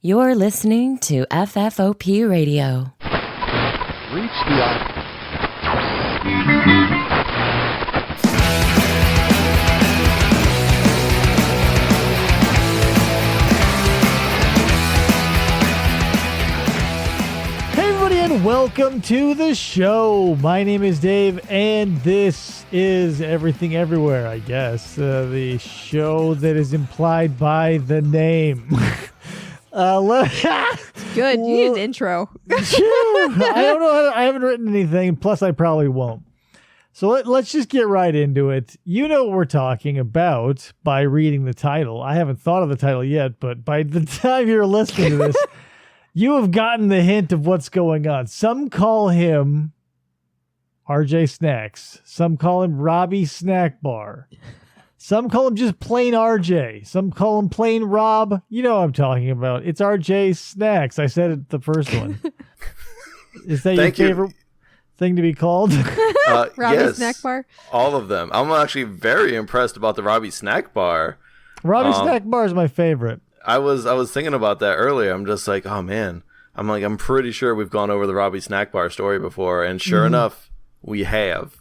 You're listening to FFOP Radio. Reach the welcome to the show. My name is Dave, and this is Everything Everywhere, I guess. The show that is implied by the name. Good. You need an intro. I don't know. I haven't written anything. Plus, I probably won't. So let's just get right into it. You know what we're talking about by reading the title. I haven't thought of the title yet, but by the time you're listening to this, you have gotten the hint of what's going on. Some call him RJ Snacks. Some call him Robbie Snackbar. Some call him just plain RJ. Some call him plain Rob. You know what I'm talking about. It's RJ Snacks. I said it the first one. Is that your favorite thing to be called? Robbie yes, Snackbar? All of them. I'm actually very impressed about the Robbie Snackbar. Robbie Snackbar is my favorite. I was thinking about that earlier. I'm just like, oh man. I'm pretty sure we've gone over the Robbie Snackbar story before, and sure enough, we have.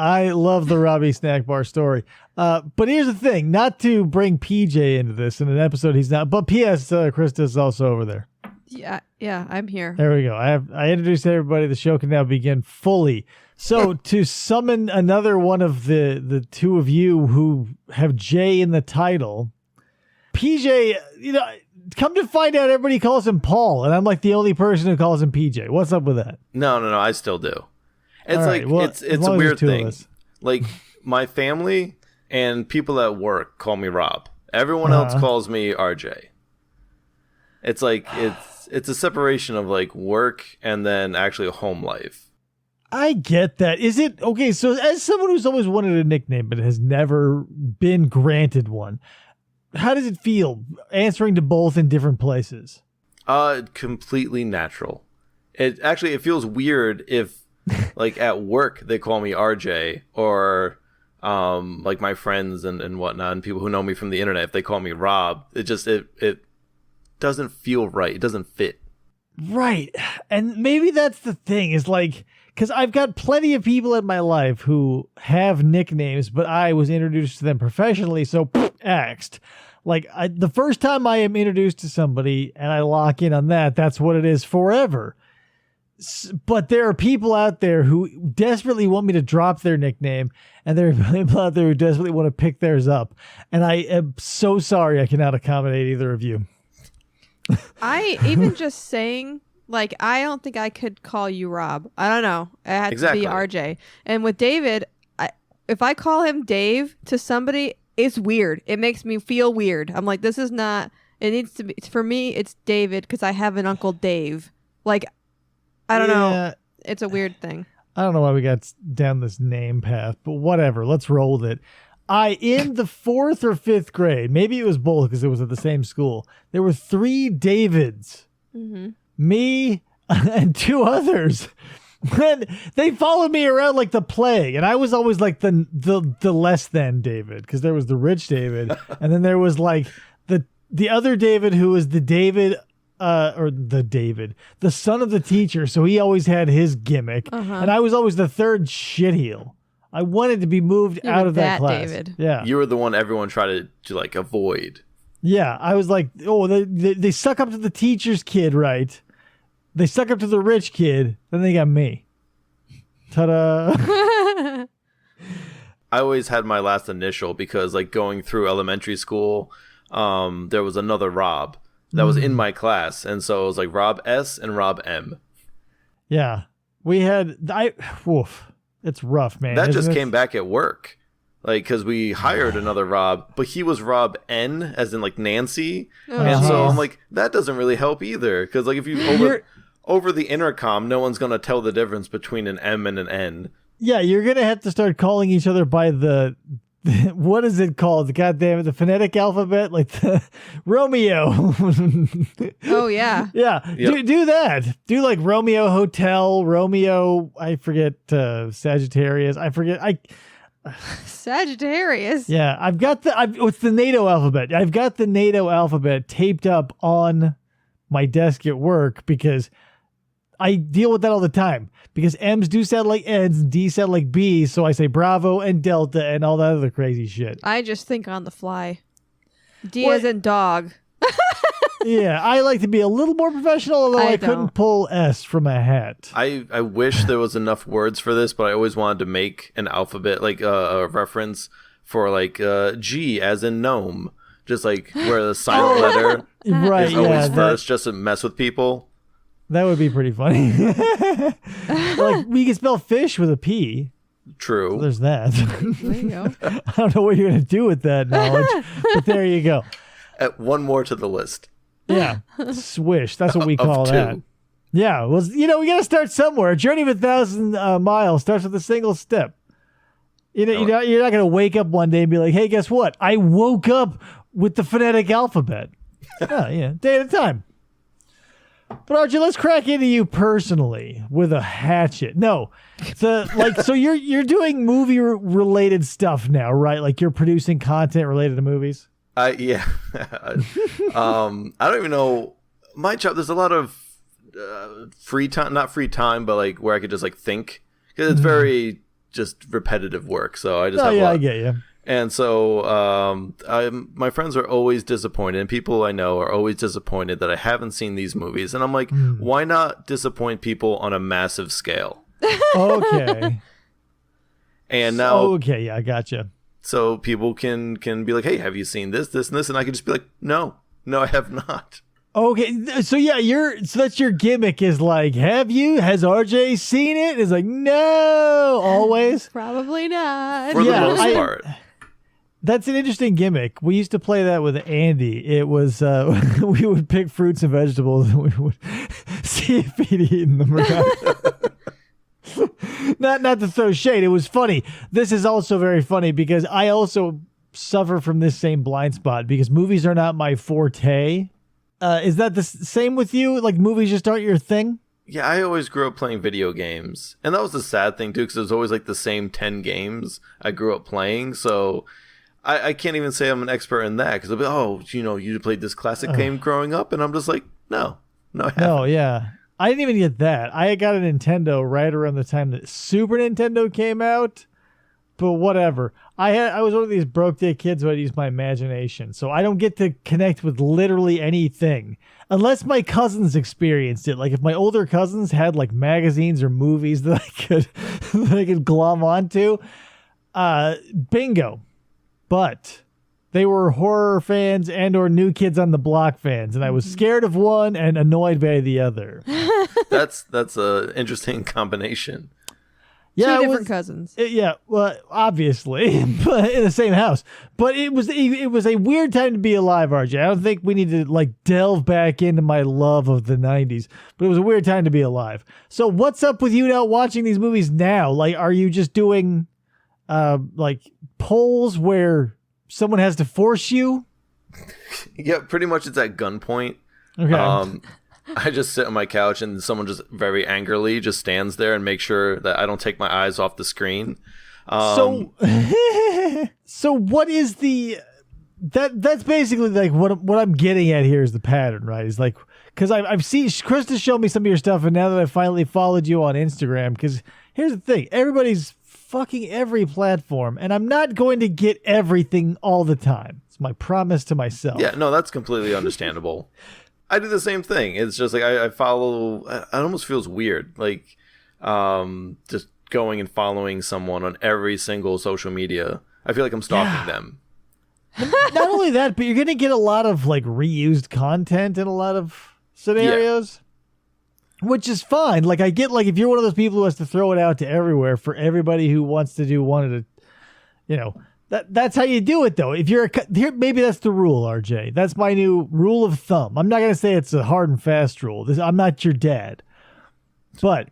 I love the Robbie Snackbar story. But here's the thing, not to bring PJ into this in an episode he's not, but P.S. Krista's also over there. Yeah, I'm here. There we go. I introduced everybody. The show can now begin fully. So to summon another one of the two of you who have J in the title, PJ, come to find out everybody calls him Paul, and I'm like the only person who calls him PJ. What's up with that? No, I still do. It's right, like well, it's a weird thing. Like my family and people at work call me Rob. Everyone else calls me RJ. It's like it's a separation of like work and then actually home life. I get that. Is it okay? So as someone who's always wanted a nickname but has never been granted one, how does it feel answering to both in different places? Completely natural. It feels weird if like at work they call me RJ, or like my friends and whatnot, and people who know me from the internet, if they call me Rob, it doesn't feel right. It doesn't fit. Right. And maybe that's the thing, is like, because I've got plenty of people in my life who have nicknames, but I was introduced to them professionally, so axed. Like, the first time I am introduced to somebody and I lock in on that, that's what it is forever. But there are people out there who desperately want me to drop their nickname, and there are people out there who desperately want to pick theirs up. And I am so sorry I cannot accommodate either of you. I even just saying, like, I don't think I could call you Rob. I don't know. It had to be RJ. And with David, if I call him Dave to somebody, it's weird. It makes me feel weird. I'm like, this is not, it needs to be, for me, it's David because I have an Uncle Dave. Like, I don't know. It's a weird thing. I don't know why we got down this name path, but whatever. Let's roll with it. In the 4th or 5th grade, maybe it was both because it was at the same school, there were 3 Davids. Mm-hmm. Me and 2 others. And they followed me around like the plague. And I was always like the less than David, because there was the rich David. And then there was like the other David who was the David, the son of the teacher. So he always had his gimmick. And I was always the third shitheel. I wanted to be moved out of that class. David. Yeah. You were the one everyone tried to like avoid. Yeah, I was like, oh, they suck up to the teacher's kid, right? They suck up to the rich kid, then they got me. Ta-da. I always had my last initial because, like, going through elementary school, there was another Rob that was in my class, and so it was like Rob S and Rob M. Yeah, we had it's rough, man. That just came back at work. Like, because we hired another Rob, but he was Rob N, as in, like, Nancy. And so I'm like, that doesn't really help either. Because, like, if you over the intercom, no one's going to tell the difference between an M and an N. Yeah, you're going to have to start calling each other by the what is it called? The phonetic alphabet? Like the Romeo. Oh, yeah. Yeah. Yep. Do that. Do like Romeo Hotel, Romeo, I forget, Sagittarius. I forget. Sagittarius. Yeah. It's the NATO alphabet. I've got the NATO alphabet taped up on my desk at work because I deal with that all the time because M's do sound like N's and D sound like B's. So I say Bravo and Delta and all that other crazy shit. I just think on the fly. D as in dog. Yeah, I like to be a little more professional, although I couldn't pull S from a hat. I wish there was enough words for this, but I always wanted to make an alphabet, like a reference for like G as in gnome. Just like where the silent letter is always first, just to mess with people. That would be pretty funny. Like, we can spell fish with a P. True. So there's that. There you go. I don't know what you're going to do with that knowledge, but there you go. Add one more to the list. Yeah. Swish. That's what we call that. Yeah. Well, we got to start somewhere. A journey of 1,000 miles starts with a single step. You're not going to wake up one day and be like, hey, guess what? I woke up with the phonetic alphabet. Day at a time. But Archie, let's crack into you personally with a hatchet. No, so you're doing movie related stuff now, right? Like you're producing content related to movies. Yeah. I don't even know my job. There's a lot of free time, not free time, but like where I could just like think because it's very just repetitive work. So I just I get you. And so my friends are always disappointed, and people I know are always disappointed that I haven't seen these movies. And I'm like, why not disappoint people on a massive scale? Okay. And now, yeah, I gotcha. So people can be like, hey, have you seen this, and this? And I can just be like, no, I have not. Okay, so yeah, so that's your gimmick is like, has RJ seen it? It's like, no, always. Probably not. For the most part. That's an interesting gimmick. We used to play that with Andy. It was we would pick fruits and vegetables and we would see if he'd eaten them or not. Not to throw shade. It was funny. This is also very funny because I also suffer from this same blind spot because movies are not my forte. Is that the same with you? Like movies just aren't your thing? Yeah, I always grew up playing video games. And that was the sad thing too because it was always like the same 10 games I grew up playing. So I can't even say I'm an expert in that because they'll be, you played this classic game growing up, and I'm just like, no, I haven't. No, yeah, I didn't even get that. I got a Nintendo right around the time that Super Nintendo came out, but whatever. I was one of these broke day kids who I'd use my imagination, so I don't get to connect with literally anything unless my cousins experienced it. Like if my older cousins had like magazines or movies that I could glom onto, bingo. But they were horror fans and or New Kids on the Block fans, and I was scared of one and annoyed by the other. That's an interesting combination. Yeah, Two different cousins. Well, obviously, but in the same house. But it was a weird time to be alive, RJ. I don't think we need to like delve back into my love of the 90s, but it was a weird time to be alive. So what's up with you now watching these movies now? Like, are you just doing like polls where someone has to force you? Yeah, pretty much it's at gunpoint. Okay. I just sit on my couch and someone just very angrily just stands there and makes sure that I don't take my eyes off the screen. So what is that's basically like what I'm getting at here is the pattern, right? Is like, because I've seen Krista show me some of your stuff, and now that I finally followed you on Instagram, because here's the thing, everybody's fucking every platform, and I'm not going to get everything all the time. It's my promise to myself. Yeah, no, that's completely understandable. I do the same thing. It's just like I follow. It almost feels weird, like just going and following someone on every single social media. I feel like I'm stalking them. Not only that, but you're gonna get a lot of like reused content in a lot of scenarios. Yeah. Which is fine. Like I get, like if you're one of those people who has to throw it out to everywhere for everybody who wants to do one at a, that's how you do it though. If you're here, maybe that's the rule, RJ. That's my new rule of thumb. I'm not gonna say it's a hard and fast rule. I'm not your dad, but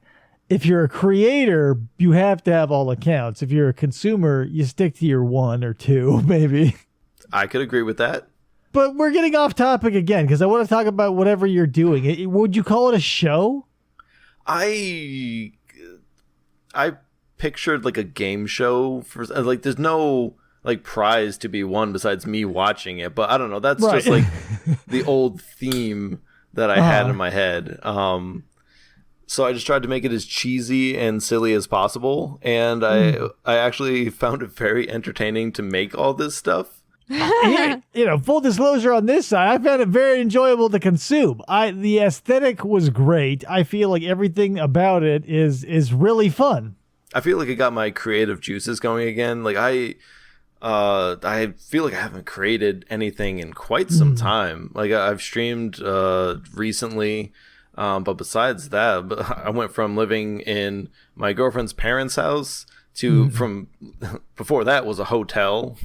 if you're a creator, you have to have all accounts. If you're a consumer, you stick to your one or two, maybe. I could agree with that. But we're getting off topic again because I want to talk about whatever you're doing. Would you call it a show? I pictured like a game show for like there's no like prize to be won besides me watching it, but I don't know, that's right. Just like the old theme that I had in my head. So I just tried to make it as cheesy and silly as possible, and I actually found it very entertaining to make all this stuff. Full disclosure on this side, I found it very enjoyable to consume. The aesthetic was great. I feel like everything about it is really fun. I feel like it got my creative juices going again. Like I feel like I haven't created anything in quite some time. Like I've streamed recently. But besides that, I went from living in my girlfriend's parents' house to from before that was a hotel.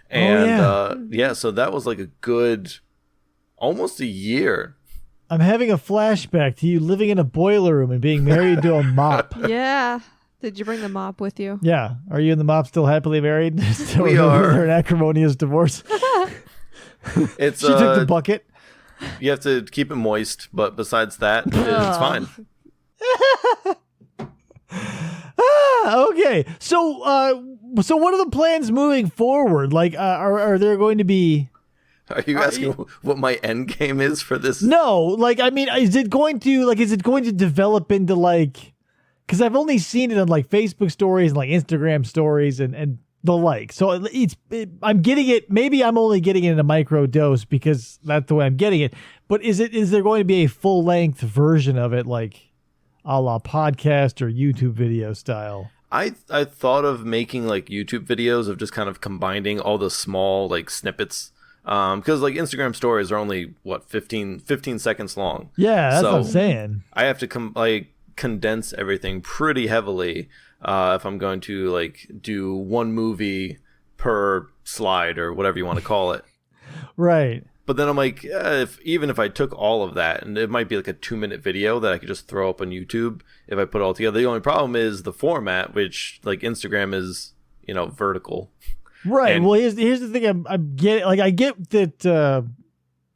And so that was like a good almost a year. I'm having a flashback to you living in a boiler room and being married to a mop. Yeah. Did you bring the mop with you? Yeah. Are you and the mop still happily married? Still we are. Her an acrimonious divorce. She took the bucket. You have to keep it moist, but besides that, it's fine. Okay. So what are the plans moving forward? Like, are there going to be... Are you asking what my end game is for this? No, like, I mean, is it going to develop into like... Because I've only seen it on like Facebook stories and like Instagram stories and the like. So I'm getting it. Maybe I'm only getting it in a micro dose because that's the way I'm getting it. But is there going to be a full length version of it, like a la podcast or YouTube video style? I thought of making like YouTube videos of just kind of combining all the small like snippets. Because like Instagram stories are only 15 seconds long. Yeah, that's what I'm saying. I have to condense everything pretty heavily. If I'm going to like do one movie per slide or whatever you want to call it. Right. But then I'm like, even if I took all of that, and it might be like a 2-minute video that I could just throw up on YouTube if I put it all together. The only problem is the format, which like Instagram is, vertical. Right. And, well, here's the thing. I'm getting, like, I get that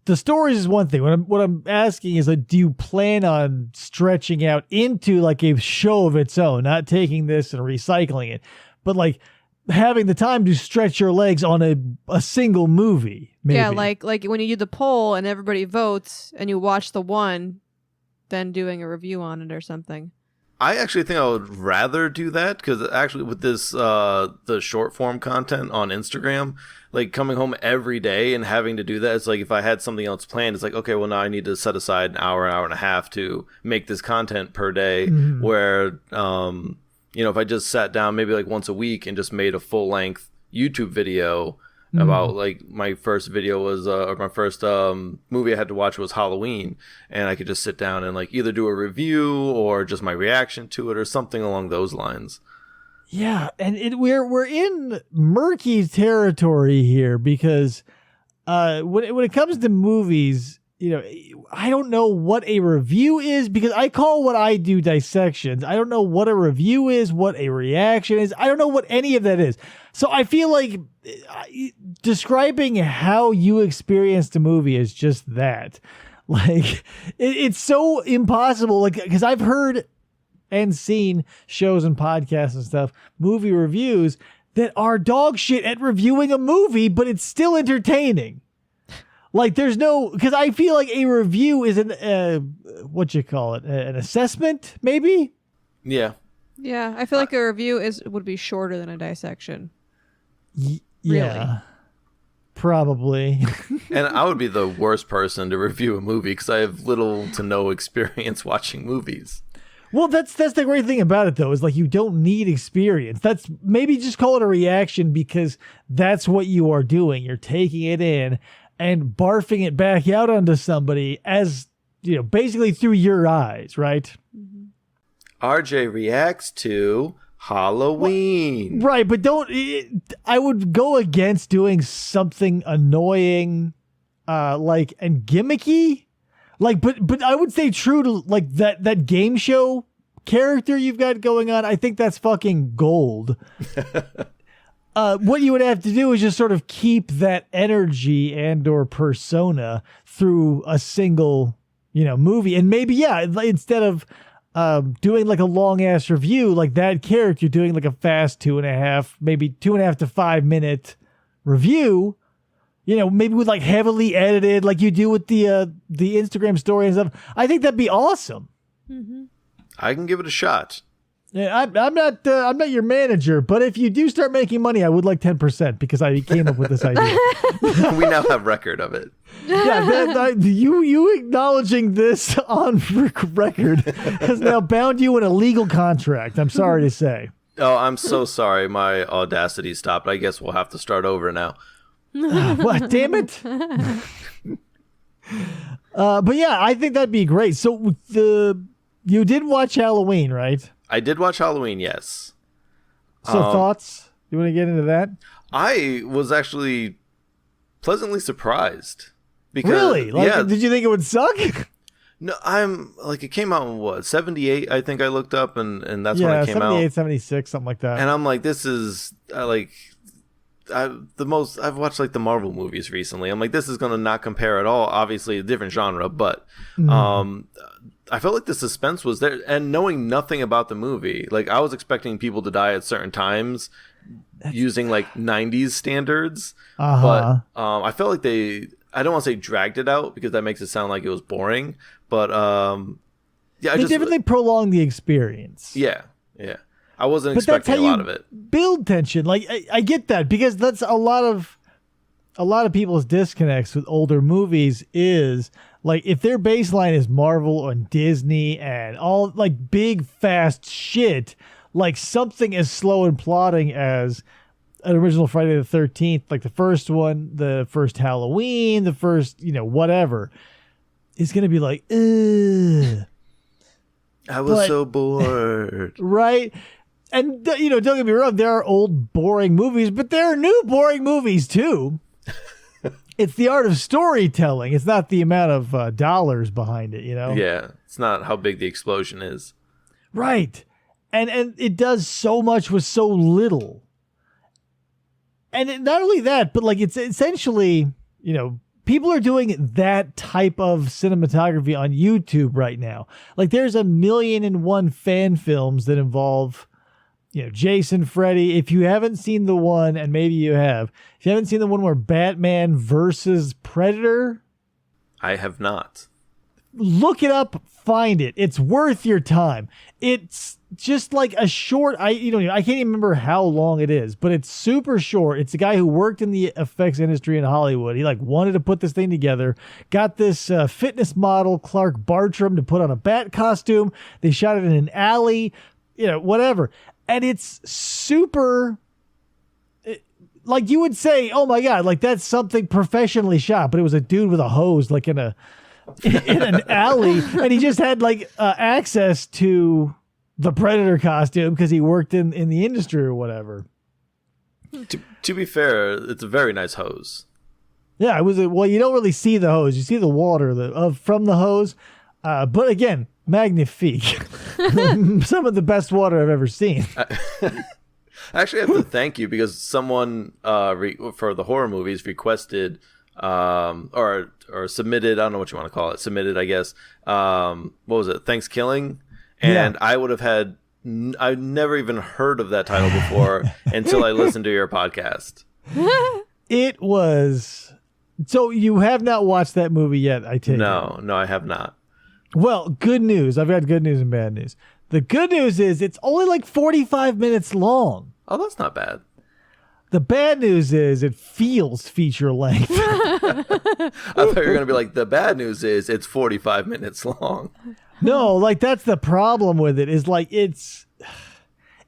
the stories is one thing. What I'm asking is, like, do you plan on stretching out into like a show of its own, not taking this and recycling it, but like having the time to stretch your legs on a single movie? Maybe. Yeah, like when you do the poll and everybody votes and you watch the one, then doing a review on it or something. I actually think I would rather do that because actually with this the short form content on Instagram, like coming home every day and having to do that, it's like if I had something else planned, it's like, okay, well now I need to set aside an hour and a half to make this content per day. Mm-hmm. Where if I just sat down maybe like once a week and just made a full length YouTube video about like my first video was or my first movie I had to watch was Halloween, and I could just sit down and like either do a review or just my reaction to it or something along those lines. Yeah, and we're in murky territory here because when it comes to movies, I don't know what a review is because I call what I do dissections. I don't know what a review is, what a reaction is. I don't know what any of that is. So I feel like describing how you experienced a movie is just that. Like, it's so impossible. Like, because I've heard and seen shows and podcasts and stuff, movie reviews that are dog shit at reviewing a movie, but it's still entertaining. Like, there's no, because I feel like a review is an an assessment, maybe? Yeah. Yeah, I feel like a review would be shorter than a dissection. Yeah. Really? Probably. And I would be the worst person to review a movie because I have little to no experience watching movies. Well, that's the great thing about it, though, is like you don't need experience. That's maybe just call it a reaction because that's what you are doing. You're taking it in and barfing it back out onto somebody as, basically through your eyes, right? Mm-hmm. RJ reacts to Halloween. Well, right, but I would go against doing something annoying, and gimmicky. Like, but I would stay true to like that game show character you've got going on. I think that's fucking gold. What you would have to do is just sort of keep that energy and or persona through a single, movie. And maybe, instead of doing like a long ass review, like that character doing like a fast 2.5, maybe 2.5 to 5 minute review, maybe with like heavily edited, like you do with the Instagram story and stuff. I think that'd be awesome. Mm-hmm. I can give it a shot. Yeah, I'm not your manager, but if you do start making money, I would like 10% because I came up with this idea. We now have record of it. Yeah, you acknowledging this on record has now bound you in a legal contract. I'm sorry to say. Oh, I'm so sorry. My audacity stopped. I guess we'll have to start over now. What? Damn it. But yeah, I think that'd be great. So you did watch Halloween, right? I did watch Halloween, yes. So thoughts? You want to get into that? I was actually pleasantly surprised. Because, really? Did you think it would suck? No, it came out in what, 78, I think I looked up, and that's when it came 78, out. 76, something like that. And I'm like, this is, I've watched like the Marvel movies recently. I'm like, this is going to not compare at all. Obviously a different genre, but I felt like the suspense was there, and knowing nothing about the movie, like I was expecting people to die at certain times using like 90s standards, but I felt like I don't want to say dragged it out because that makes it sound like it was boring, but they definitely prolonged the experience. Yeah. I wasn't expecting a lot of it. Build tension. Like I get that because that's a lot of people's disconnects with older movies is like if their baseline is Marvel and Disney and all like big fast shit, like something as slow and plodding as an original Friday the 13th, like the first one, the first Halloween, the first, whatever, is going to be like, ugh. I was so bored. Right? And, don't get me wrong, there are old, boring movies, but there are new, boring movies, too. It's the art of storytelling. It's not the amount of dollars behind it, Yeah, it's not how big the explosion is. Right. And it does so much with so little. And not only that, but, like, it's essentially, people are doing that type of cinematography on YouTube right now. Like, there's 1,000,001 fan films that involve Jason, Freddy. If you haven't seen the one, and maybe you have, if you haven't seen the one where Batman versus Predator, I have not. Look it up, find it. It's worth your time. It's just like a short, I can't even remember how long it is, but it's super short. It's a guy who worked in the effects industry in Hollywood. He wanted to put this thing together, got this fitness model, Clark Bartram, to put on a bat costume. They shot it in an alley, whatever. And it's super, like you would say, oh my God, like that's something professionally shot, but it was a dude with a hose, like in an alley, and he just had access to the Predator costume because he worked in the industry or whatever. To be fair, it's a very nice hose. Yeah, it was. Well, you don't really see the hose; you see the water from the hose. But again, magnifique. Some of the best water I've ever seen. Actually, I have to thank you because someone for the horror movies requested or submitted, I don't know what you want to call it, submitted, I guess, what was it, Thanksgilling? And I would have I've never even heard of that title before until I listened to your podcast. It was, so you have not watched that movie yet, I take it? No, I have not. Well, good news. I've got good news and bad news. The good news is it's only 45 minutes long. Oh, that's not bad. The bad news is it feels feature length. I thought you were going to be like, the bad news is it's 45 minutes long. No, that's the problem with it is it's,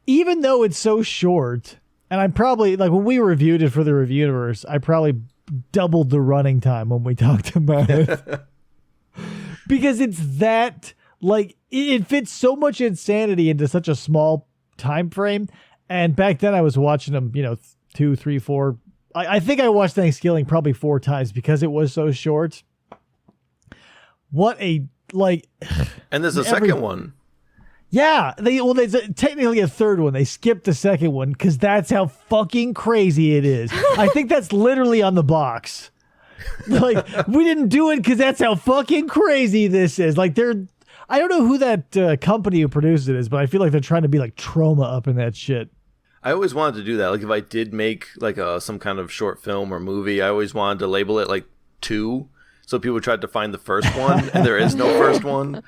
even though it's so short, and I'm probably, when we reviewed it for the Reviewverse, I probably doubled the running time when we talked about it. Because it's that, it fits so much insanity into such a small time frame. And back then I was watching them, 2, 3, 4. I think I watched Thanksgiving probably 4 times because it was so short. What a, And there's a second one. Yeah. There's technically a third one. They skipped the second one because that's how fucking crazy it is. I think that's literally on the box. We didn't do it because that's how fucking crazy this is. I don't know who that company who produced it is, but I feel like they're trying to be Trauma up in that shit. I always wanted to do that. Like if I did make like some kind of short film or movie, I always wanted to label it like 2. So people tried to find the first one, and there is no first one.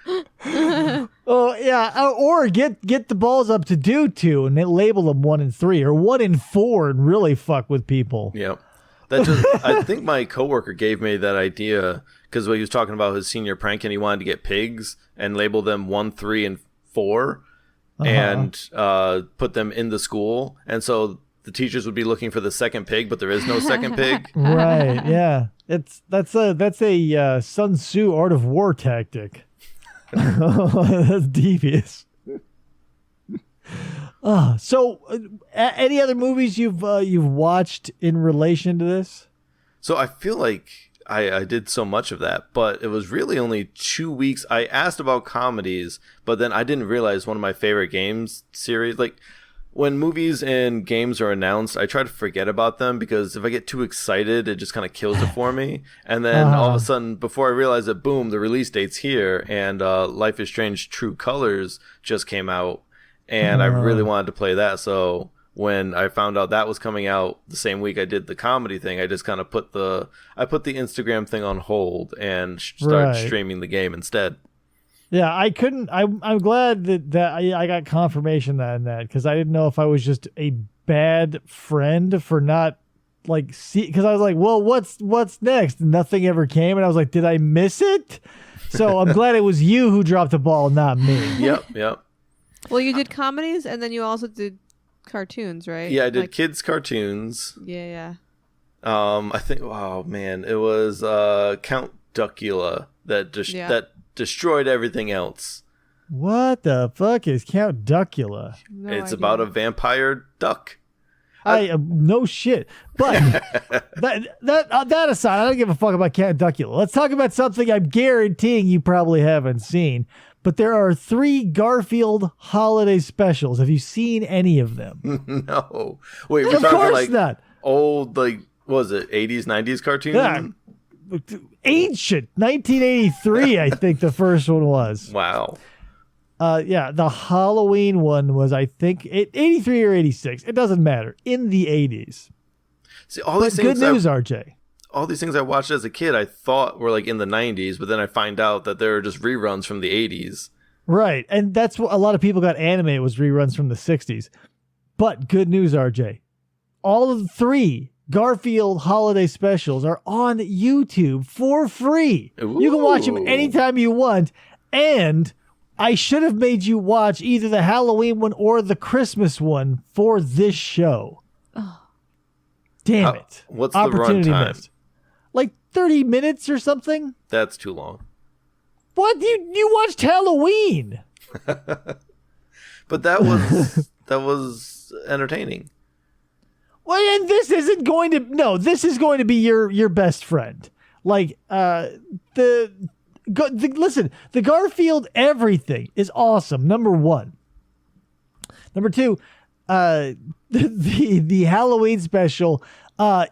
Oh yeah, or get the balls up to do 2, and they label them 1 and 3, or 1 and 4, and really fuck with people. Yep. I think my coworker gave me that idea because he was talking about his senior prank, and he wanted to get pigs and label them 1, 3, and 4, and put them in the school, and so the teachers would be looking for the second pig, but there is no second pig. Right? Yeah, that's a Sun Tzu Art of War tactic. That's devious. So any other movies you've watched in relation to this? So I feel like I did so much of that, but it was really only 2 weeks. I asked about comedies, but then I didn't realize one of my favorite games series, like when movies and games are announced, I try to forget about them because if I get too excited, it just kind of kills it for me. And then all of a sudden, before I realize it, boom, the release date's here, and Life is Strange True Colors just came out, and I really wanted to play that. So when I found out that was coming out the same week I did the comedy thing, I just kind of put the Instagram thing on hold and started streaming the game instead. Yeah, I couldn't. I'm glad that I got confirmation on that because I didn't know if I was just a bad friend for not because I was like, well, what's next? Nothing ever came, and I was like, did I miss it? So I'm glad it was you who dropped the ball, not me. Yep. Well, you did comedies, and then you also did cartoons, right? Yeah, I did kids cartoons. Yeah. I think. Oh man, it was Count Duckula that destroyed everything else. What the fuck is Count Duckula? It's about a vampire duck. No shit. But that aside, I don't give a fuck about Count Duckula. Let's talk about something I'm guaranteeing you probably haven't seen. But there are 3 Garfield holiday specials. Have you seen any of them? No. Wait, we're of talking course like not. Old, like, what was it, 80s, 90s cartoon? Yeah. Ancient 1983, I think the first one was. Wow. The Halloween one was, I think, 83 or 86. It doesn't matter. In the 80s. See, all these things. Good news, RJ. All these things I watched as a kid, I thought were like in the 90s, but then I find out that they're just reruns from the 80s. Right, and that's what a lot of people got animated was reruns from the 60s. But good news, RJ. All of the 3 Garfield holiday specials are on YouTube for free. Ooh. You can watch them anytime you want. And I should have made you watch either the Halloween one or the Christmas one for this show. Oh. Damn it. What's the runtime? Missed. Like 30 minutes or something? That's too long. What? You watched Halloween. But that was entertaining. Well, and this is going to be your best friend. Like, listen, the Garfield everything is awesome. Number 1. Number 2, the Halloween special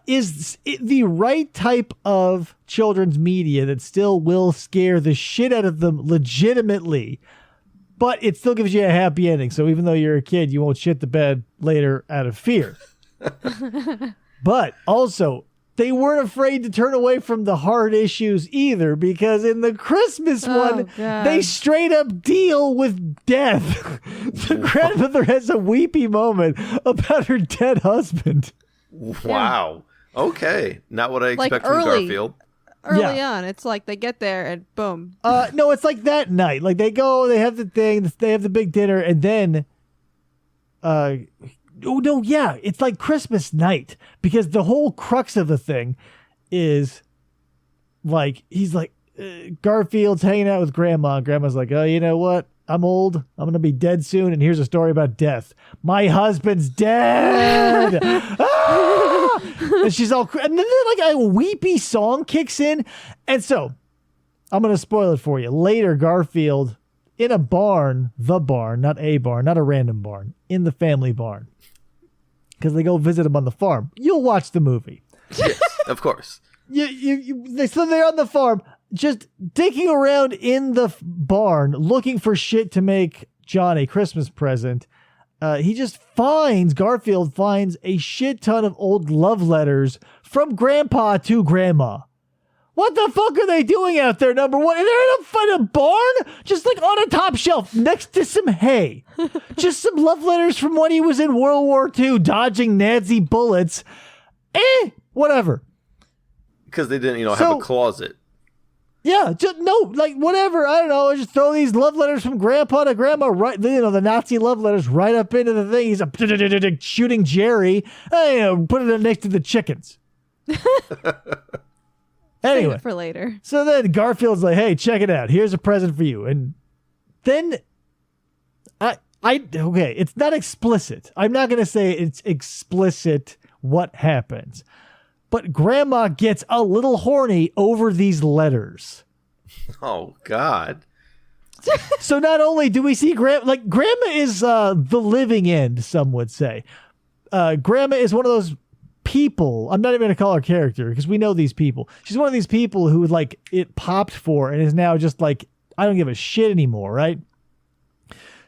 is the right type of children's media that still will scare the shit out of them legitimately, but it still gives you a happy ending. So even though you're a kid, you won't shit the bed later out of fear. But also, they weren't afraid to turn away from the hard issues either, because in the Christmas one, they straight up deal with death. The grandmother has a weepy moment about her dead husband. Wow. Okay. Not what I expect from Garfield. Early on, it's like they get there and boom. No, it's like that night. Like they go, they have the thing, they have the big dinner, and then it's like Christmas night, because the whole crux of the thing is like he's like Garfield's hanging out with Grandma, and Grandma's like, oh, you know what? I'm old. I'm gonna be dead soon, and here's a story about death. My husband's dead. Ah! And she's all, and then like a weepy song kicks in, and so I'm gonna spoil it for you. Later, Garfield in a barn, the barn, not a barn, not a random barn, in the family barn, because they go visit him on the farm. You'll watch the movie. Yes, of course. So they're on the farm, just digging around in the barn, looking for shit to make John a Christmas present. Garfield finds a shit ton of old love letters from Grandpa to Grandma. What the fuck are they doing out there, number one? And they're in a barn? Just like on a top shelf next to some hay. Just some love letters from when he was in World War II dodging Nazi bullets. Whatever. Because they didn't, have a closet. Yeah, whatever. I don't know. Just throw these love letters from Grandpa to Grandma, right? The Nazi love letters right up into the thing. He's shooting Jerry. Put it next to the chickens. Anyway, save it for later. So then Garfield's like, "Hey, check it out. Here's a present for you." And then, okay, it's not explicit. I'm not gonna say it's explicit what happens, but Grandma gets a little horny over these letters. Oh God! So not only do we see Grandma is the living end, some would say. Grandma is one of those people. I'm not even gonna call her character because we know these people. She's one of these people who it popped for and is now just like, I don't give a shit anymore, right?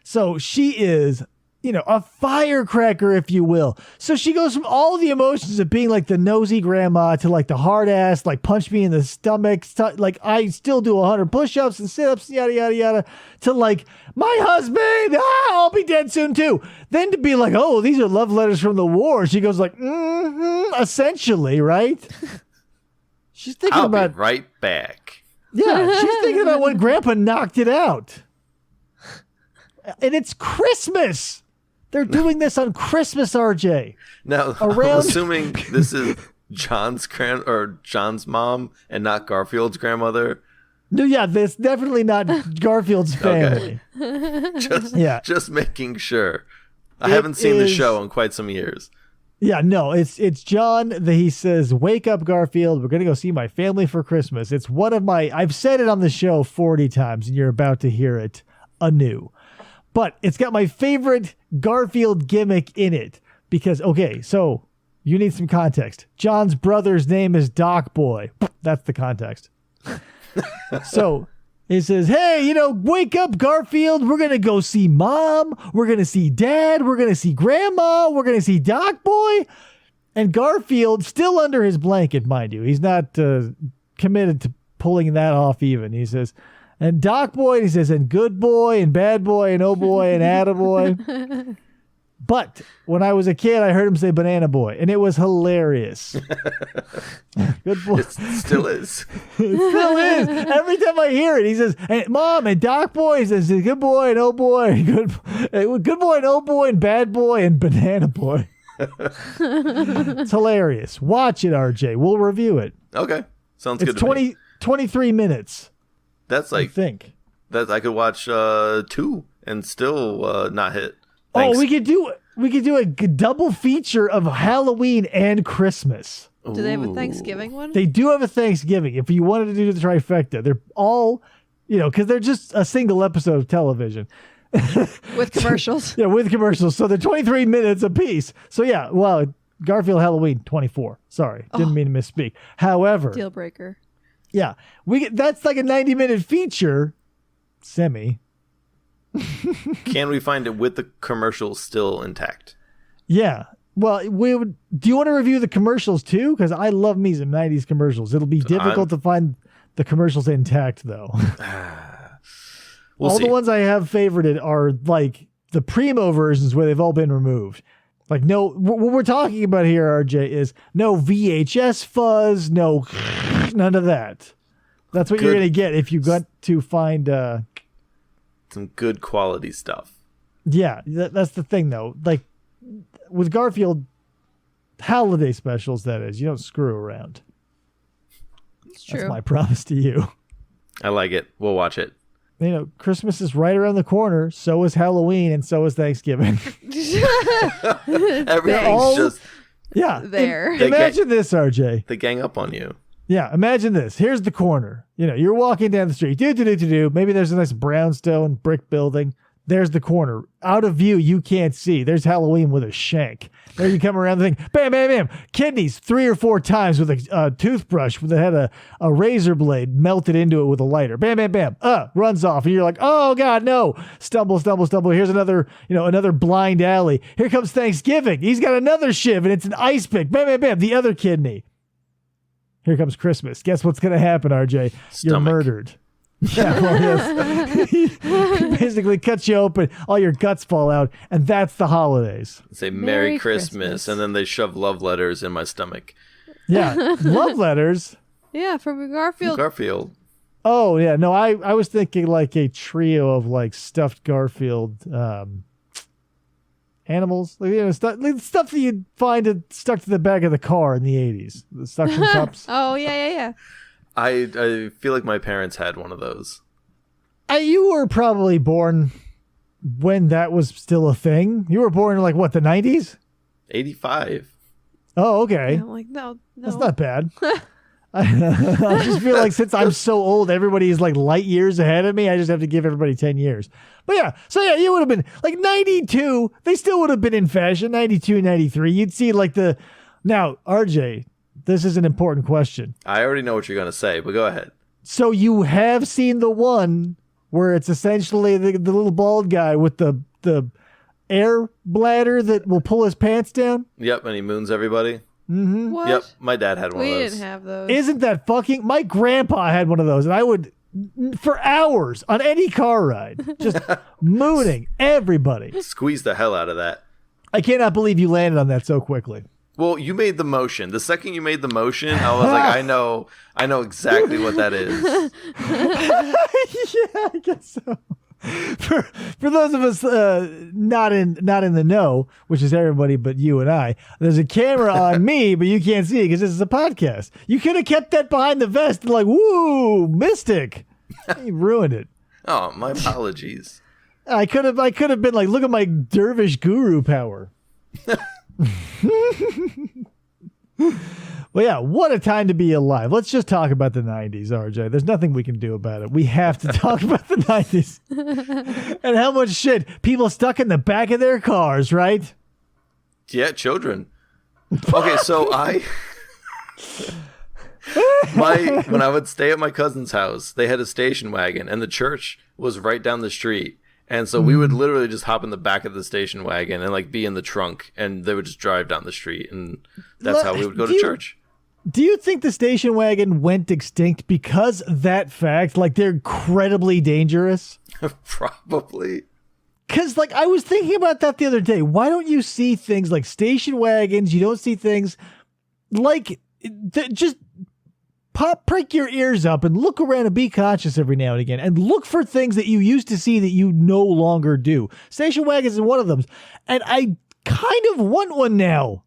So she is, a firecracker, if you will. So she goes from all the emotions of being like the nosy grandma to like the hard ass, like punch me in the stomach, like I still do 100 push-ups and sit-ups, yada yada yada, to like my husband, I'll be dead soon too. Then to be like, oh, these are love letters from the war. She goes like, essentially, right? She's thinking I'll about be right back. Yeah, she's thinking about when Grandpa knocked it out, and it's Christmas. They're doing this on Christmas, RJ. Now, I'm assuming this is John's mom and not Garfield's grandmother. No, yeah, that's definitely not Garfield's family. Just making sure. I haven't seen the show in quite some years. Yeah, no, it's John. He says, "Wake up, Garfield. We're gonna go see my family for Christmas." It's one of I've said it on the show 40 times, and you're about to hear it anew. But it's got my favorite Garfield gimmick in it because, okay, so you need some context. John's brother's name is Doc Boy. That's the context. So he says, "Hey, wake up, Garfield. We're going to go see Mom. We're going to see Dad. We're going to see Grandma. We're going to see Doc Boy." And Garfield, still under his blanket, mind you. He's not committed to pulling that off even. He says, and Doc Boy, he says, and good boy, and bad boy, and oh boy, and attaboy. But when I was a kid, I heard him say banana boy, and it was hilarious. Good boy. It still is. It still is. Every time I hear it, he says, and Mom, and Doc Boy, he says, good boy, and oh boy, good boy, and oh boy, and bad boy, and banana boy. It's hilarious. Watch it, RJ. We'll review it. Okay. Sounds good to me. 23 minutes. That's like, I think that I could watch 2 and still not hit. Thanks. Oh, we could do a double feature of Halloween and Christmas. Do they have a Thanksgiving one? They do have a Thanksgiving. If you wanted to do the trifecta, they're all, because they're just a single episode of television. With commercials. Yeah, with commercials. So they're 23 minutes apiece. So yeah, well, Garfield Halloween 24. Sorry, didn't mean to misspeak. However, deal breaker. Yeah, that's like a 90-minute feature, semi. Can we find it with the commercials still intact? Yeah. Well, do you want to review the commercials too? Because I love me some 90s commercials. It'll be difficult to find the commercials intact though. We'll see. The ones I have favorited are like the primo versions where they've all been removed. Like no, what we're talking about here, RJ, is no VHS fuzz, none of that. That's what you're going to get if you got to find some good quality stuff. Yeah, that's the thing though. Like with Garfield holiday specials, that is, you don't screw around. It's true. That's my promise to you. I like it. We'll watch it. Christmas is right around the corner. So is Halloween, and so is Thanksgiving. Everything's just there. Imagine this, RJ. They gang up on you. Yeah, imagine this. Here's the corner. You're walking down the street. Maybe there's a nice brownstone brick building. There's the corner. Out of view, you can't see. There's Halloween with a shank. There you come around the thing. Bam, bam, bam. Kidneys 3 or 4 times with a toothbrush that had a razor blade melted into it with a lighter. Bam, bam, bam. Runs off. And you're like, oh, God, no. Stumble, stumble, stumble. Here's another blind alley. Here comes Thanksgiving. He's got another shiv, and it's an ice pick. Bam, bam, bam. The other kidney. Here comes Christmas. Guess what's going to happen, RJ? You're murdered. Yeah, well, yes. He basically cuts you open, all your guts fall out, and that's the holidays. Say Merry Christmas, and then they shove love letters in my stomach. Yeah, love letters. Yeah, from Garfield. Garfield. Oh, yeah. No, I was thinking like a trio of like stuffed Garfield animals. Like, stuff that you'd find stuck to the back of the car in the 80s. The suction cups. Oh, yeah. I feel like my parents had one of those. You were probably born when that was still a thing. You were born in like what, the 90s? 85. Oh, okay. Yeah, I'm like, no. That's not bad. I just feel like since I'm so old, everybody is like light years ahead of me. I just have to give everybody 10 years. But yeah, so yeah, you would have been like 92. They still would have been in fashion. 92, 93. You'd see like now, RJ, this is an important question. I already know what you're going to say, but go ahead. So you have seen the one where it's essentially the little bald guy with the air bladder that will pull his pants down? Yep, and he moons everybody. Mm-hmm. What? Yep, my dad had one of those. We didn't have those. Isn't that fucking... My grandpa had one of those, and I would, for hours, on any car ride, just mooning everybody. Squeeze the hell out of that. I cannot believe you landed on that so quickly. Well, you made the motion. The second you made the motion, I was like, I know exactly what that is. Yeah, I guess so. For those of us not in the know, which is everybody but you and I, there's a camera on me, but you can't see it because this is a podcast. You could have kept that behind the vest and like, woo, mystic. You ruined it. Oh, my apologies. I could have been like, look at my dervish guru power. Well, yeah, what a time to be alive. Let's just talk about the 90s, RJ. There's nothing we can do about it. We have to talk about the 90s. And how much shit people stuck in the back of their cars, right? Yeah, children. Okay, so when I would stay at my cousin's house, they had a station wagon, and the church was right down the street. And so we would literally just hop in the back of the station wagon and like be in the trunk, and they would just drive down the street, and that's how we would go to church. Do you think the station wagon went extinct because that fact? Like they're incredibly dangerous? Probably. Because like I was thinking about that the other day. Why don't you see things like station wagons? You don't see things like just prick your ears up and look around and be conscious every now and again and look for things that you used to see that you no longer do. Station wagons is one of them. And I kind of want one now.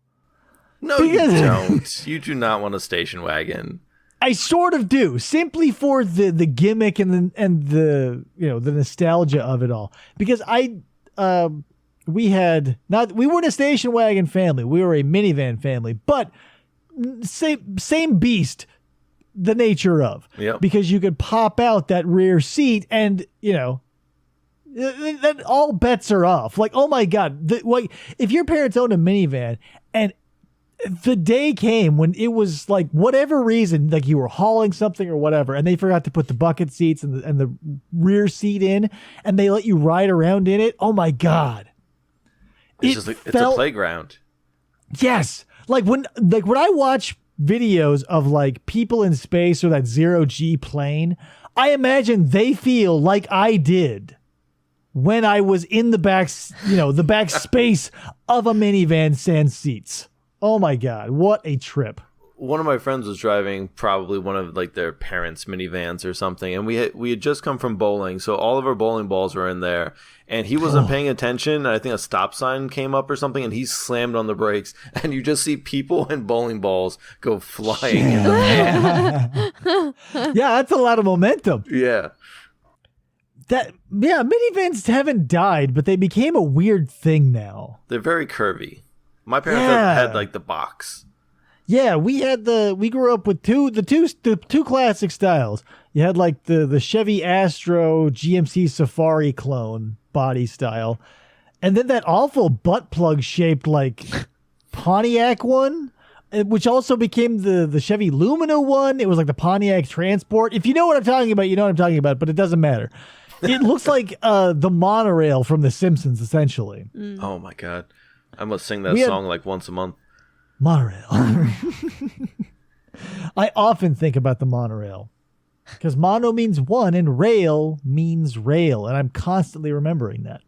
No, you don't. You do not want a station wagon. I sort of do, simply for the gimmick and the the nostalgia of it all. Because we weren't a station wagon family. We were a minivan family, but same beast. The nature of, because you could pop out that rear seat and then all bets are off. Like, oh my God, if your parents owned a minivan and the day came when it was like whatever reason, like you were hauling something or whatever, and they forgot to put the bucket seats and the rear seat in, and they let you ride around in it. Oh my God, it's a playground. Yes, like when I watch videos of like people in space or that 0G plane, I imagine they feel like I did when I was in the back, the back space of a minivan sans seats. Oh my God, what a trip. One of my friends was driving probably one of like their parents' minivans or something, and we had just come from bowling, so all of our bowling balls were in there, and he wasn't paying attention, and I think a stop sign came up or something, and he slammed on the brakes, and you just see people and bowling balls go flying in the van. Yeah, that's a lot of momentum. Yeah. Minivans haven't died, but they became a weird thing now. They're very curvy. My parents had like the box. Yeah, we grew up with the two classic styles. You had like the Chevy Astro GMC Safari clone, body style. And then that awful butt plug shaped like Pontiac one, which also became the Chevy Lumina one. It was like the Pontiac Transport. If you know what I'm talking about, you know what I'm talking about, but it doesn't matter. It looks like the monorail from The Simpsons, essentially. Oh my God. I must sing that song like once a month. Monorail. I often think about the monorail because mono means one and rail means rail. And I'm constantly remembering that.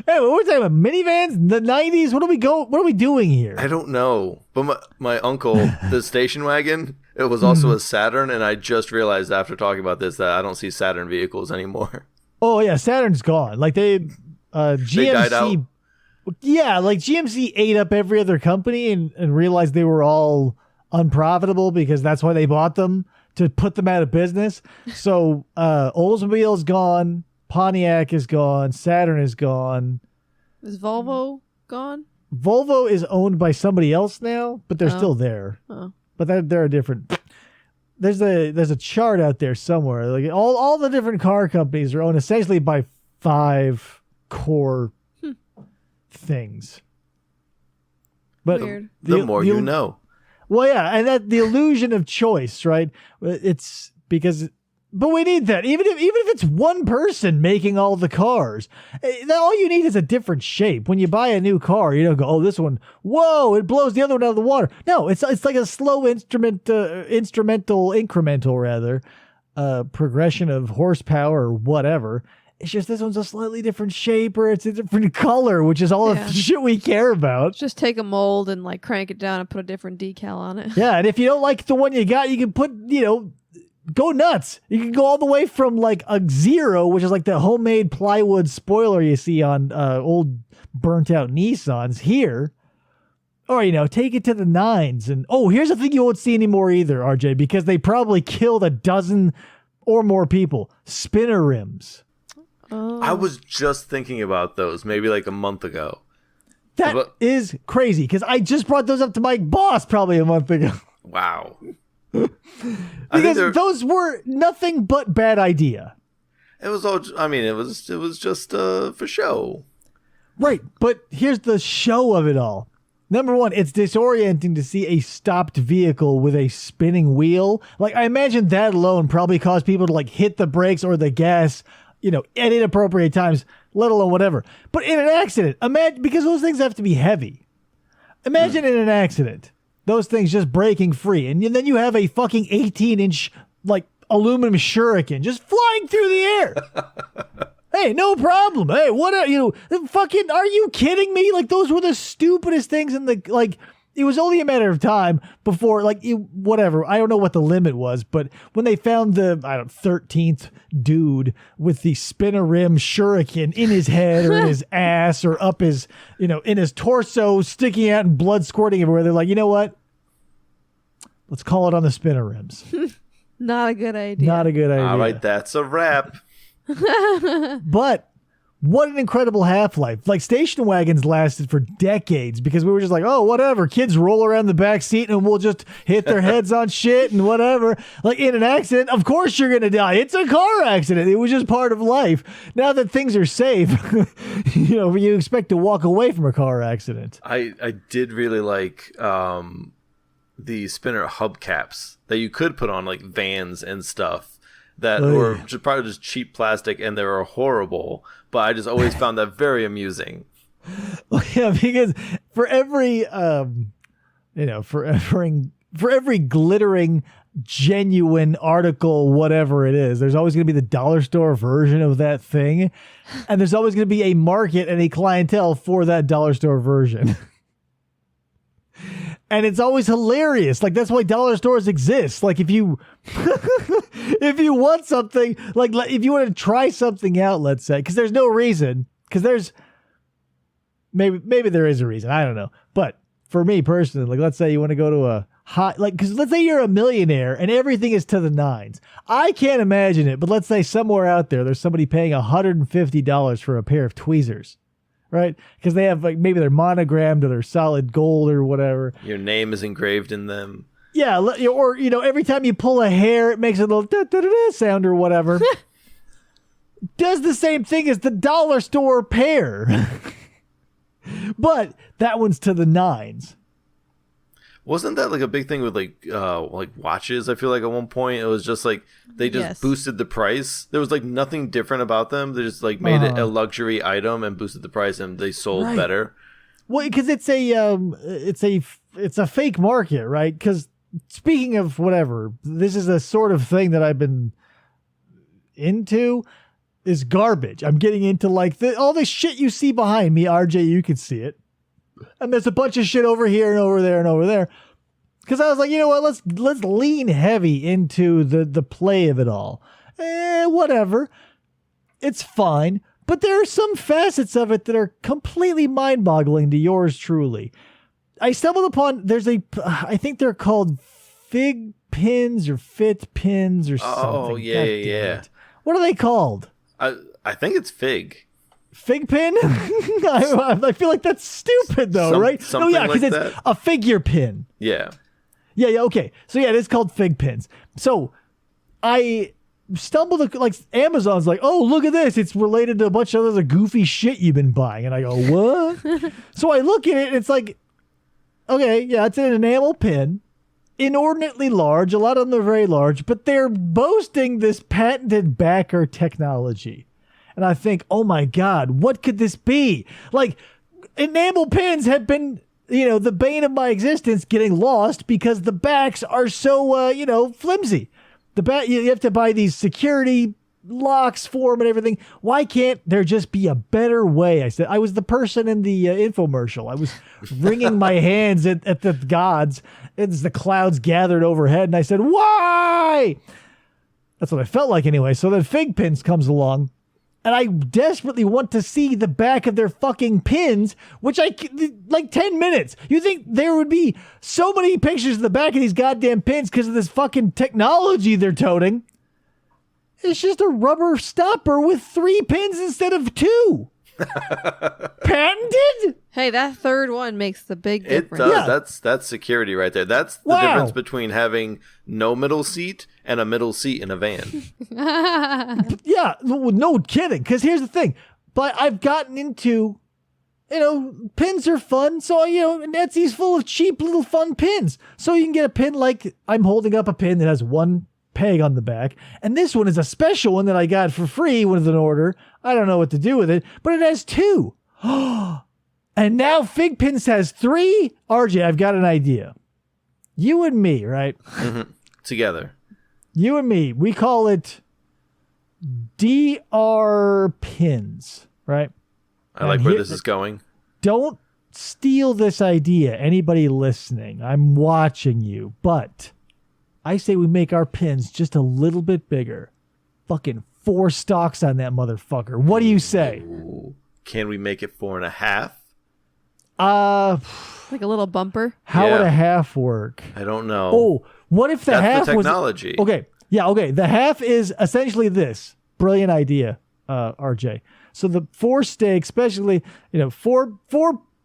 Hey, we're talking about minivans, the 90s. What are we doing here? I don't know. But my uncle, the station wagon, it was also a Saturn, and I just realized after talking about this that I don't see Saturn vehicles anymore. Oh yeah, Saturn's gone. Like GMC, they died out. Yeah, like GMC ate up every other company and realized they were all unprofitable because that's why they bought them, to put them out of business. So Oldsmobile's gone, Pontiac is gone, Saturn is gone. Is Volvo gone? Volvo is owned by somebody else now, but they're still there. Oh. But they're a different. There's a chart out there somewhere. Like all the different car companies are owned essentially by 5 core things. But Weird. The more you know. Well, yeah, and that the illusion of choice, right? It's because, but we need that. Even if it's one person making all the cars, all you need is a different shape. When you buy a new car, you don't go, "Oh, this one, whoa, it blows the other one out of the water." No, it's like a slow incremental progression of horsepower or whatever. It's just this one's a slightly different shape or it's a different color, which is all the shit we care about. Just take a mold and like crank it down and put a different decal on it. Yeah, and if you don't like the one you got, you can put, go nuts. You can go all the way from like a 0, which is like the homemade plywood spoiler you see on old burnt out Nissans here. Or, take it to the 9s. And, here's the thing you won't see anymore either, RJ, because they probably killed a dozen or more people. Spinner rims. Oh. I was just thinking about those maybe like a month ago. That is crazy because I just brought those up to my boss probably a month ago. Wow. Because those were nothing but bad idea. It was all, it was just for show. Right, but here's the show of it all. Number one, it's disorienting to see a stopped vehicle with a spinning wheel. Like, I imagine that alone probably caused people to like hit the brakes or the gas at inappropriate times, let alone whatever. But in an accident, imagine, because those things have to be heavy. Imagine in an accident, those things just breaking free. And then you have a fucking 18-inch, like, aluminum shuriken just flying through the air. Hey, no problem. Hey, what are fucking, are you kidding me? Like, those were the stupidest things in the, like, it was only a matter of time before, like, whatever. I don't know what the limit was, but when they found the 13th dude with the spinner rim shuriken in his head or in his ass or up his, in his torso, sticking out and blood squirting everywhere, they're like, you know what? Let's call it on the spinner rims. Not a good idea. Not a good idea. All right, that's a wrap. But what an incredible half-life. Like, station wagons lasted for decades because we were just like, oh, whatever. Kids roll around the back seat and we'll just hit their heads on shit and whatever. Like, in an accident, of course you're going to die. It's a car accident. It was just part of life. Now that things are safe, you expect to walk away from a car accident. I did really like the spinner hubcaps that you could put on, like, vans and stuff. That were probably just cheap plastic and they were horrible, but I just always found that very amusing. Well, yeah, because for every, for every glittering, genuine article, whatever it is, there's always going to be the dollar store version of that thing. And there's always going to be a market and a clientele for that dollar store version. And it's always hilarious. Like, that's why dollar stores exist. Like, if you if you want something, like if you want to try something out, let's say, because there's no reason, because there's maybe there is a reason. I don't know. But for me personally, like, let's say you want to go to a hot, like, because let's say you're a millionaire and everything is to the 9s. I can't imagine it, but let's say somewhere out there's somebody paying $150 for a pair of tweezers. Right? Because they have, like, maybe they're monogrammed or they're solid gold or whatever. Your name is engraved in them. Yeah, or every time you pull a hair, it makes a little da-da-da-da sound or whatever. Does the same thing as the dollar store pear. But that one's to the 9s. Wasn't that like a big thing with like watches? I feel like at one point it was just like they just boosted the price. There was like nothing different about them. They just like made it a luxury item and boosted the price, and they sold better. Well, because it's a fake market, right? Because speaking of whatever, this is a sort of thing that I've been into. Is garbage. I'm getting into like all this shit you see behind me, RJ. You can see it. And there's a bunch of shit over here and over there and over there. Because I was like, you know what? Let's lean heavy into the play of it all. Whatever. It's fine. But there are some facets of it that are completely mind-boggling to yours truly. I stumbled upon, I think they're called fig pins or fit pins or something. Oh, yeah. What are they called? I think it's fig. Fig pin? I feel like that's stupid though, right? Something because it's a figure pin. Yeah. Yeah, okay. So yeah, it is called fig pins. So I stumbled, like Amazon's like, oh, look at this. It's related to a bunch of other goofy shit you've been buying. And I go, what? So I look at it and it's like, okay, yeah, it's an enamel pin. Inordinately large. A lot of them are very large, but they're boasting this patented backer technology. And I think, oh my God, what could this be? Like, enamel pins have been, the bane of my existence, getting lost because the backs are so, flimsy. You have to buy these security locks for them and everything. Why can't there just be a better way? I said, I was the person in the infomercial. I was wringing my hands at the gods as the clouds gathered overhead. And I said, why? That's what I felt like anyway. So then Fig Pins comes along and I desperately want to see the back of their fucking pins, which like 10 minutes. You think there would be so many pictures of the back of these goddamn pins because of this fucking technology they're toting? It's just a rubber stopper with 3 pins instead of 2. Patented? Hey, that third one makes the big difference. It does. Yeah. That's security right there. That's the difference between having no middle seat and a middle seat in a van. Yeah, no kidding. Because here's the thing. But I've gotten into, pins are fun. So, Etsy's full of cheap little fun pins. So you can get a pin like I'm holding up a pin that has 1 peg on the back, and this one is a special one that I got for free with an order. I don't know what to do with it, but it has 2. And now Fig Pins has 3. RJ, I've got an idea. You and me, right? Mm-hmm. Together. You and me. We call it DR Pins, right? I like where this is going. Don't steal this idea, anybody listening. I'm watching you, but I say we make our pins just a little bit bigger. Fucking 4 stalks on that motherfucker. What do you say? Ooh. Can we make it 4.5? Like a little bumper? How would a half work? I don't know. Oh, what if the half the technology. was... Okay, yeah, okay. The half is essentially this. Brilliant idea, RJ. So the 4 stakes, especially, 4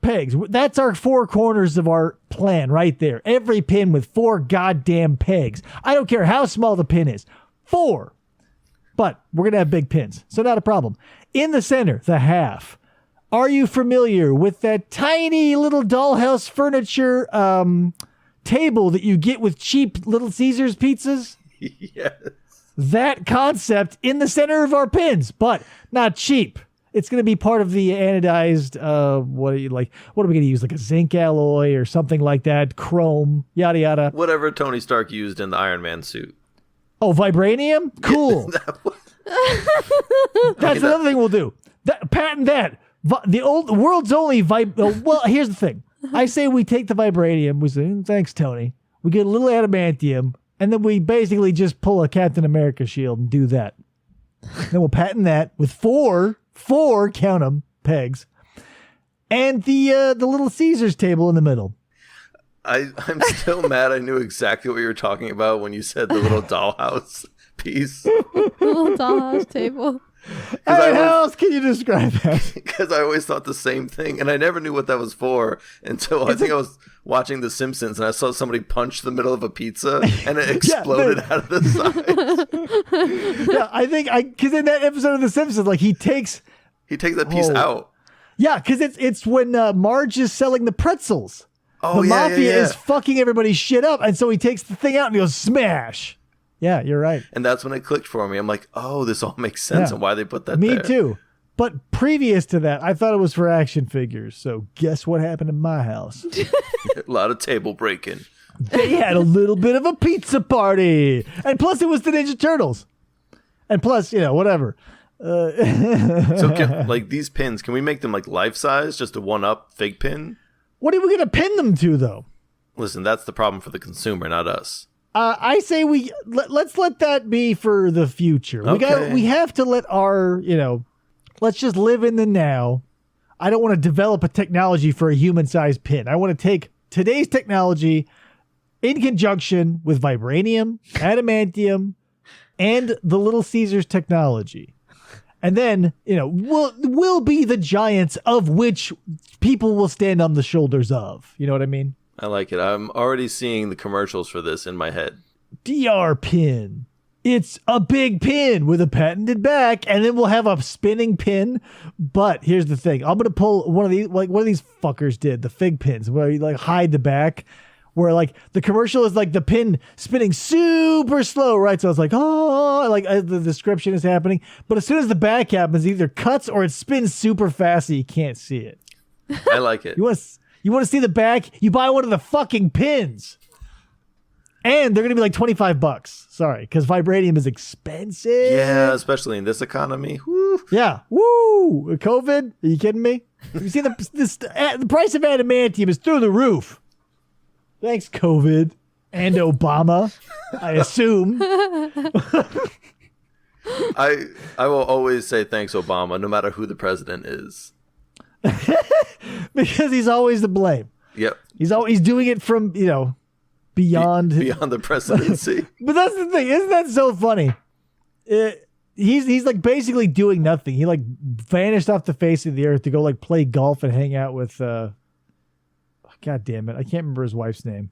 pegs. That's our 4 corners of our plan right there. Every pin with 4 goddamn pegs. I don't care how small the pin is. 4. But we're going to have big pins, so not a problem. In the center, the half. Are you familiar with that tiny little dollhouse furniture table that you get with cheap Little Caesars pizzas? Yes. That concept in the center of our pins, but not cheap. It's going to be part of the anodized, what are we going to use? Like a zinc alloy or something like that, chrome, yada, yada. Whatever Tony Stark used in the Iron Man suit. Oh, vibranium? Cool. That's another thing we'll do. Patent that. The world's only well, here's the thing. I say we take the vibranium. We say, thanks, Tony. We get a little adamantium, and then we basically just pull a Captain America shield and do that. Then we'll patent that with 4, count them, pegs, and the Little Caesars table in the middle. I'm still mad I knew exactly what you were talking about when you said the little dollhouse piece. The little dollhouse table. How else can you describe that? Because I always thought the same thing, and I never knew what that was for until I think I was watching The Simpsons, and I saw somebody punch the middle of a pizza, and it exploded out of the side. Yeah, I think because in that episode of The Simpsons, like he takes that piece out. Yeah, because it's when Marge is selling the pretzels. Oh, the mafia yeah. is fucking everybody's shit up, and so he takes the thing out and he goes smash. Yeah, you're right. And that's when it clicked for me. I'm like, oh, this all makes sense and why they put that Me there. too. But previous to that, I thought it was for action figures. So guess what happened in my house? A lot of table breaking. They had a little bit of a pizza party. And plus it was the Ninja Turtles. And plus, whatever. So like these pins, can we make them like life size, just a one-up fig pin? What are we going to pin them to, though? Listen, that's the problem for the consumer, not us. I say let's let that be for the future. Okay. We have to let our, let's just live in the now. I don't want to develop a technology for a human-sized pin. I want to take today's technology in conjunction with vibranium, adamantium, and the Little Caesars technology. And then, we'll be the giants of which people will stand on the shoulders of. You know what I mean? I like it. I'm already seeing the commercials for this in my head. DR pin. It's a big pin with a patented back, and then we'll have a spinning pin. But here's the thing. I'm going to pull one of these, like one of these fuckers did, the fig pins, where you like hide the back, where like the commercial is like the pin spinning super slow, right? So it's like, oh, like the description is happening. But as soon as the back happens, it either cuts or it spins super fast so you can't see it. I like it. You want to see the back? You buy one of the fucking pins. And they're going to be like $25. Sorry, because vibranium is expensive. Yeah, especially in this economy. Woo. Yeah. Woo! COVID? Are you kidding me? You see, the price of adamantium is through the roof. Thanks, COVID. And Obama, I assume. I will always say thanks, Obama, no matter who the president is. Because he's always to blame. Yep. He's doing it from, beyond the presidency. But that's the thing. Isn't that so funny? He's like basically doing nothing. He like vanished off the face of the earth to go like play golf and hang out with God damn it. I can't remember his wife's name.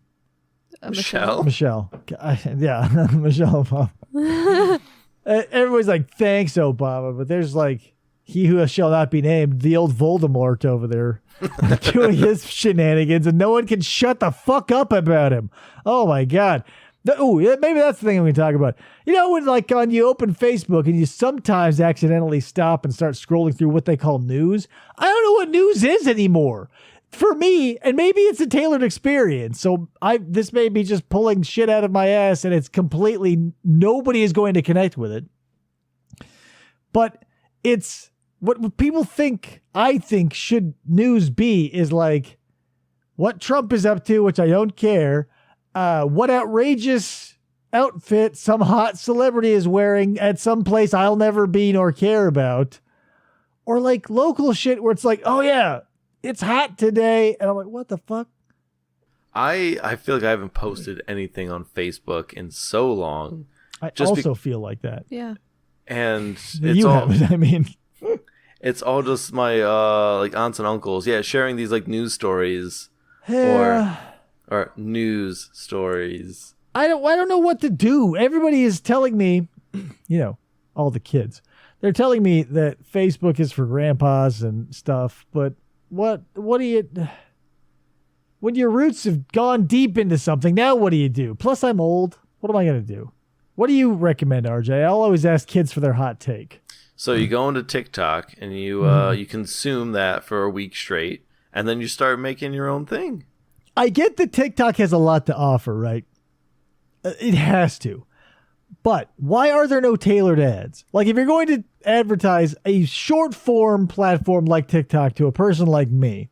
Michelle. Michelle. Michelle Obama. Everybody's like, thanks, Obama. But there's like, he who shall not be named, the old Voldemort over there doing his shenanigans, and no one can shut the fuck up about him. Oh my God. Maybe that's the thing we can talk about. When like you open Facebook and you sometimes accidentally stop and start scrolling through what they call news. I don't know what news is anymore. For me, and maybe it's a tailored experience. So this may be just pulling shit out of my ass, and it's completely, nobody is going to connect with it. But it's what people think, I think should news be is like what Trump is up to, which I don't care. What outrageous outfit some hot celebrity is wearing at some place I'll never be nor care about. Or like local shit where it's like, oh yeah, it's hot today. And I'm like, what the fuck? I feel like I haven't posted anything on Facebook in so long. I also feel like that. Yeah. And haven't, I mean. It's all just my like aunts and uncles, sharing these like news stories or news stories. I don't know what to do. Everybody is telling me, all the kids, they're telling me that Facebook is for grandpas and stuff. But what do you? When your roots have gone deep into something, now what do you do? Plus, I'm old. What am I gonna do? What do you recommend, RJ? I'll always ask kids for their hot take. So you go into TikTok and you consume that for a week straight, and then you start making your own thing. I get that TikTok has a lot to offer, right? It has to. But why are there no tailored ads? Like if you're going to advertise a short form platform like TikTok to a person like me,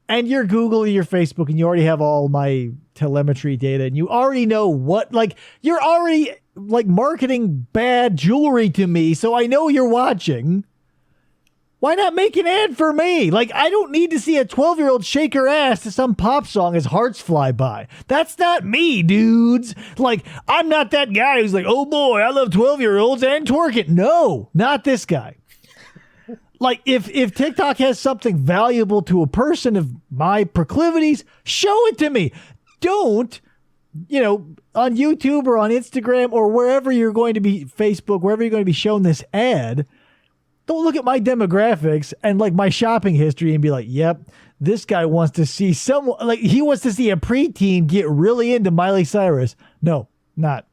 and you're Google, you're Facebook, and you already have all my telemetry data, and you already know what, like, you're already like marketing bad jewelry to me, so I know you're watching. Why not make an ad for me? Like, I don't need to see a 12-year-old shake her ass to some pop song as hearts fly by. That's not me, dudes. Like, I'm not that guy who's like, oh boy, I love 12-year-olds and twerking. No, not this guy. Like, if TikTok has something valuable to a person of my proclivities, show it to me. Don't, on YouTube or on Instagram or wherever you're going to be, Facebook, wherever you're going to be shown this ad, don't look at my demographics and like my shopping history and be like, yep, this guy wants to see someone, like he wants to see a preteen get really into Miley Cyrus. No, not.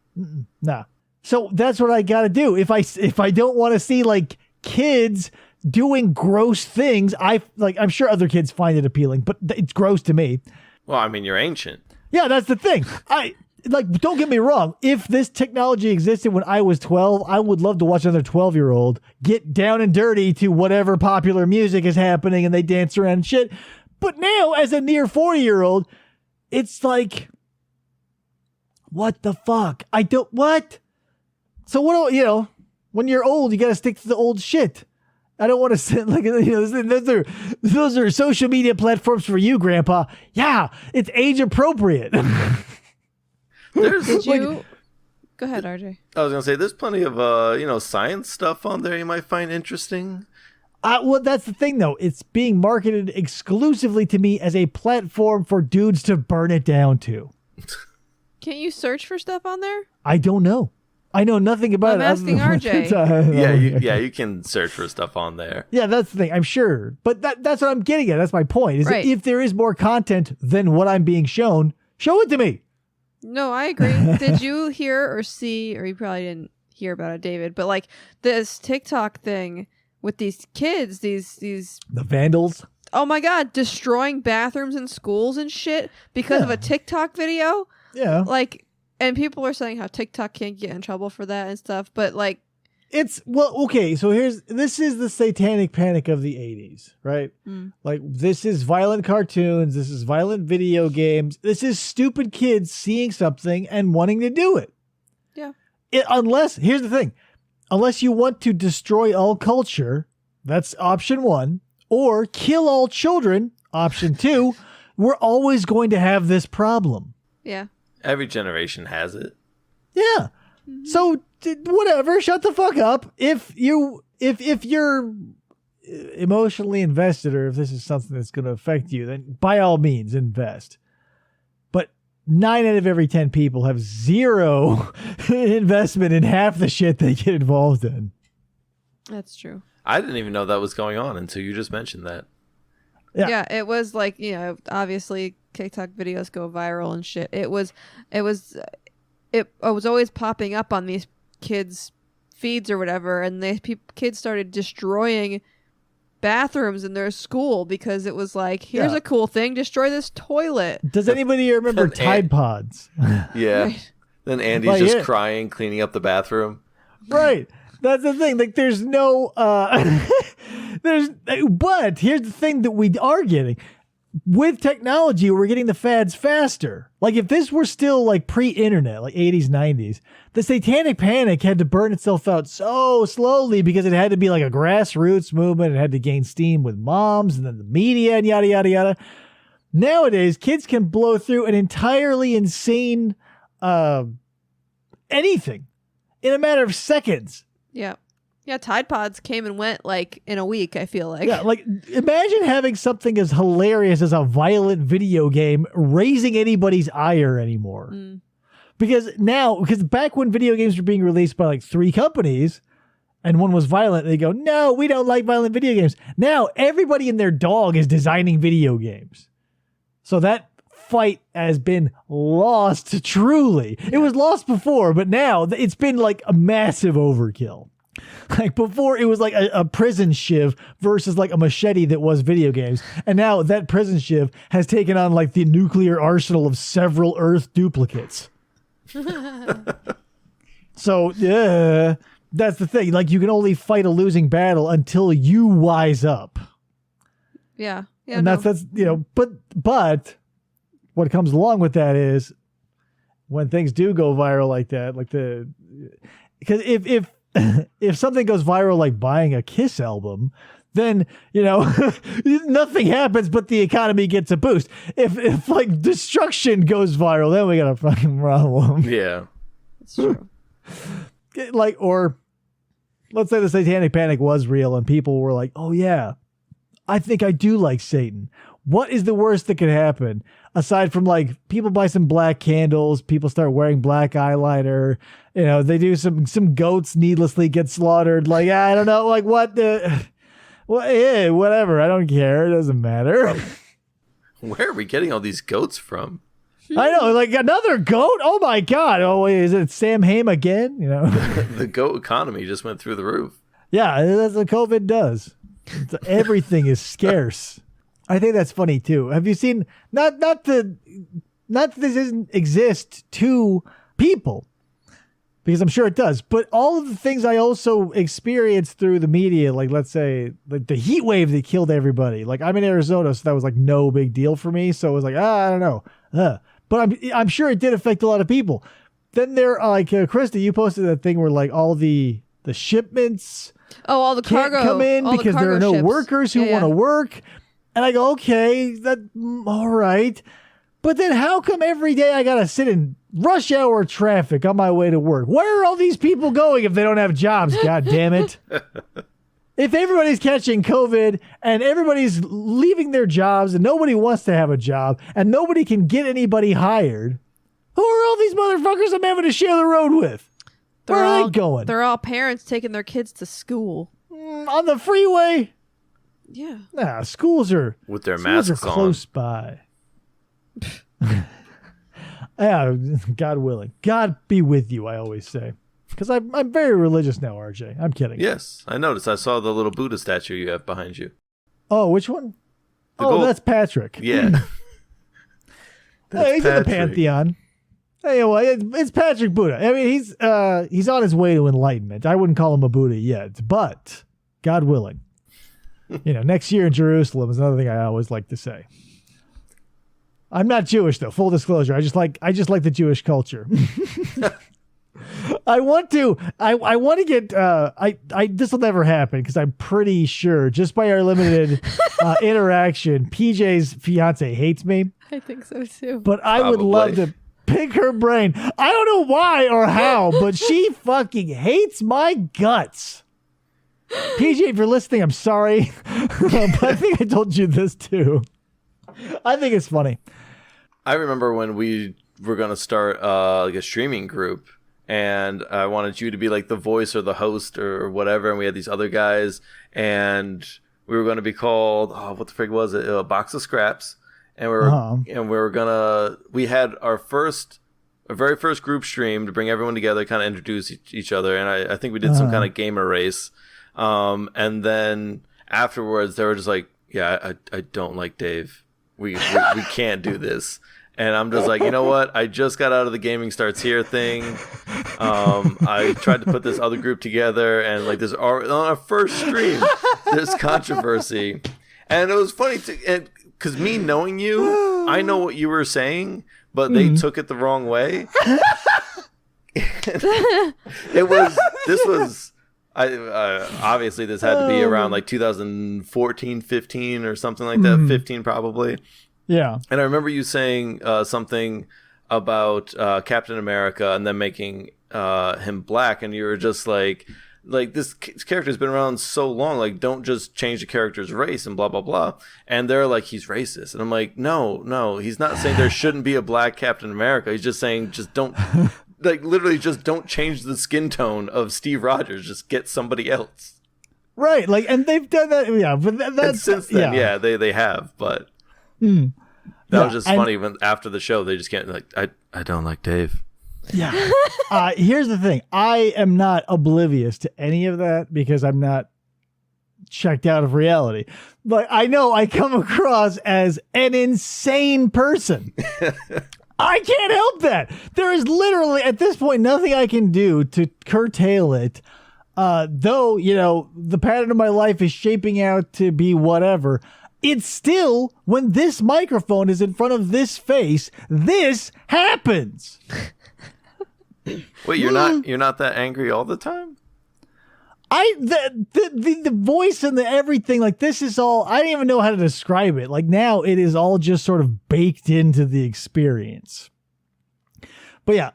Nah. So that's what I got to do. If I don't want to see like kids doing gross things, I'm sure other kids find it appealing, but it's gross to me. Well, I mean, you're ancient. Yeah, that's the thing. Don't get me wrong. If this technology existed when I was 12, I would love to watch another 12-year-old get down and dirty to whatever popular music is happening and they dance around and shit. But now, as a near 40-year-old, it's like, what the fuck? What? So when you're old, you got to stick to the old shit. I don't want to sit like, those are social media platforms for you, Grandpa. Yeah, it's age appropriate. Go ahead, RJ. I was gonna say there's plenty of science stuff on there you might find interesting. Well, that's the thing though. It's being marketed exclusively to me as a platform for dudes to burn it down to. Can't you search for stuff on there? I don't know. I know nothing about I'm asking RJ. You can search for stuff on there. Yeah, that's the thing. I'm sure, but that's what I'm getting at. That's my point. Is that if there is more content than what I'm being shown, show it to me. No, I agree. Did you hear or see, or you probably didn't hear about it, David, but like this TikTok thing with these kids, these the vandals. Oh my God, destroying bathrooms in schools and shit because of a TikTok video. Yeah. Like, and people are saying how TikTok can't get in trouble for that and stuff, but like, okay, so this is the satanic panic of the 80s, right? Like, this is violent cartoons, this is violent video games, this is stupid kids seeing something and wanting to do it. Yeah. Here's the thing, unless you want to destroy all culture, that's option 1, or kill all children, option 2, we're always going to have this problem. Yeah. Every generation has it. Yeah. So whatever, shut the fuck up. If you're emotionally invested, or if this is something that's going to affect you, then by all means invest. But 9 out of every 10 people have zero investment in half the shit they get involved in. That's true. I didn't even know that was going on until you just mentioned that. Yeah, it was like, obviously TikTok videos go viral and shit. It was always popping up on these kids' feeds or whatever, and kids started destroying bathrooms in their school because it was like, here's a cool thing, destroy this toilet. Does anybody remember Tide Pods? Yeah. Right. Then Andy's just crying, cleaning up the bathroom. Right. That's the thing. Like, there's no, but here's the thing that we are getting. With technology, we're getting the fads faster. Like, if this were still like pre-internet, like 80s, 90s, the satanic panic had to burn itself out so slowly because it had to be like a grassroots movement. It had to gain steam with moms and then the media and yada, yada, yada. Nowadays, kids can blow through an entirely insane anything in a matter of seconds. Yeah. Yeah, Tide Pods came and went like in a week, I feel like. Yeah, like imagine having something as hilarious as a violent video game raising anybody's ire anymore. Because back when video games were being released by like 3 companies and one was violent, they go, no, we don't like violent video games. Now everybody and their dog is designing video games. So that fight has been lost truly. Yeah. It was lost before, but now it's been like a massive overkill. Like before, it was like a prison shiv versus like a machete that was video games. And now that prison shiv has taken on like the nuclear arsenal of several Earth duplicates. So, yeah, that's the thing. Like, you can only fight a losing battle until you wise up. Yeah. Yeah. And that's but what comes along with that is when things do go viral like that, like because if something goes viral like buying a Kiss album, then, nothing happens but the economy gets a boost. If like destruction goes viral, then we got a fucking problem. Yeah. It's true. Like, or let's say the satanic panic was real and people were like, oh yeah, I think I do like Satan. What is the worst that could happen? Aside from like people buy some black candles, people start wearing black eyeliner, they do some goats needlessly get slaughtered. Like, I don't know, like what whatever. I don't care. It doesn't matter. Where are we getting all these goats from? I know, like another goat. Oh my God. Oh, wait, is it Sam Hain again? The goat economy just went through the roof. Yeah, that's what COVID does. Everything is scarce. I think that's funny too. Have you seen not that this doesn't exist to people, because I'm sure it does, but all of the things I also experienced through the media, like let's say the heat wave that killed everybody. Like I'm in Arizona, so that was like no big deal for me. So it was like, I don't know. But I'm sure it did affect a lot of people. Then there, like Krista, you posted that thing where like all the shipments all the cargo can't come in because there are no ships. workers who want to work. And I go, okay, all right. But then how come every day I got to sit in rush hour traffic on my way to work? Where are all these people going if they don't have jobs? God damn it. If everybody's catching COVID and everybody's leaving their jobs and nobody wants to have a job and nobody can get anybody hired, who are all these motherfuckers I'm having to share the road with? Where are they going? They're all parents taking their kids to school. On the freeway? Yeah. Nah, schools are with their masks are close by. Yeah, God willing. God be with you, I always say. Because I'm very religious now, RJ. I'm kidding. Yes, I noticed. I saw the little Buddha statue you have behind you. Oh, which one? That's Patrick. Yeah. He's in the Pantheon. Anyway, it's Patrick Buddha. I mean, he's on his way to enlightenment. I wouldn't call him a Buddha yet, but God willing. Next year in Jerusalem is another thing I always like to say. I'm not Jewish though. Full disclosure. I just like the Jewish culture. I want to get, this will never happen because I'm pretty sure just by our limited interaction, PJ's fiance hates me. I think so too. But I would love to pick her brain. I don't know why or how, but she fucking hates my guts. PJ, if you're listening, I'm sorry. But I think I told you this too. I think it's funny. I remember when we were going to start like a streaming group, and I wanted you to be like the voice or the host or whatever, and we had these other guys, and we were going to be called, what the frig was it? A Box of Scraps. And we had our very first group stream to bring everyone together, kind of introduce each other, and I think we did some kind of gamer race. And then afterwards, they were just like, "Yeah, I don't like Dave. We can't do this." And I'm just like, you know what? I just got out of the Gaming Starts Here thing. I tried to put this other group together, and like on our first stream, there's controversy, and it was funny because me knowing you, I know what you were saying, but they took it the wrong way. Obviously this had to be around like 2014, 15 or something like that, 15 probably. Yeah. And I remember you saying something about Captain America and then making him black, and you were just like this character's been around so long, like don't just change the character's race and blah blah blah. And they're like, he's racist, and I'm like, no, he's not saying there shouldn't be a black Captain America. He's just saying just don't like literally just don't change the skin tone of Steve Rogers. Just get somebody else. Right, like, and they've done that. Yeah, but that's since then, yeah, they have, but that was just funny when after the show they just can't like I don't like Dave. Yeah. Here's the thing. I am not oblivious to any of that because I'm not checked out of reality. But I know I come across as an insane person. I can't help that. There is literally, at this point, nothing I can do to curtail it. Though, the pattern of my life is shaping out to be whatever. It's still, when this microphone is in front of this face, this happens. Wait, you're not that angry all the time? The voice and the everything, like this is all, I don't even know how to describe it. Like now it is all just sort of baked into the experience. But yeah,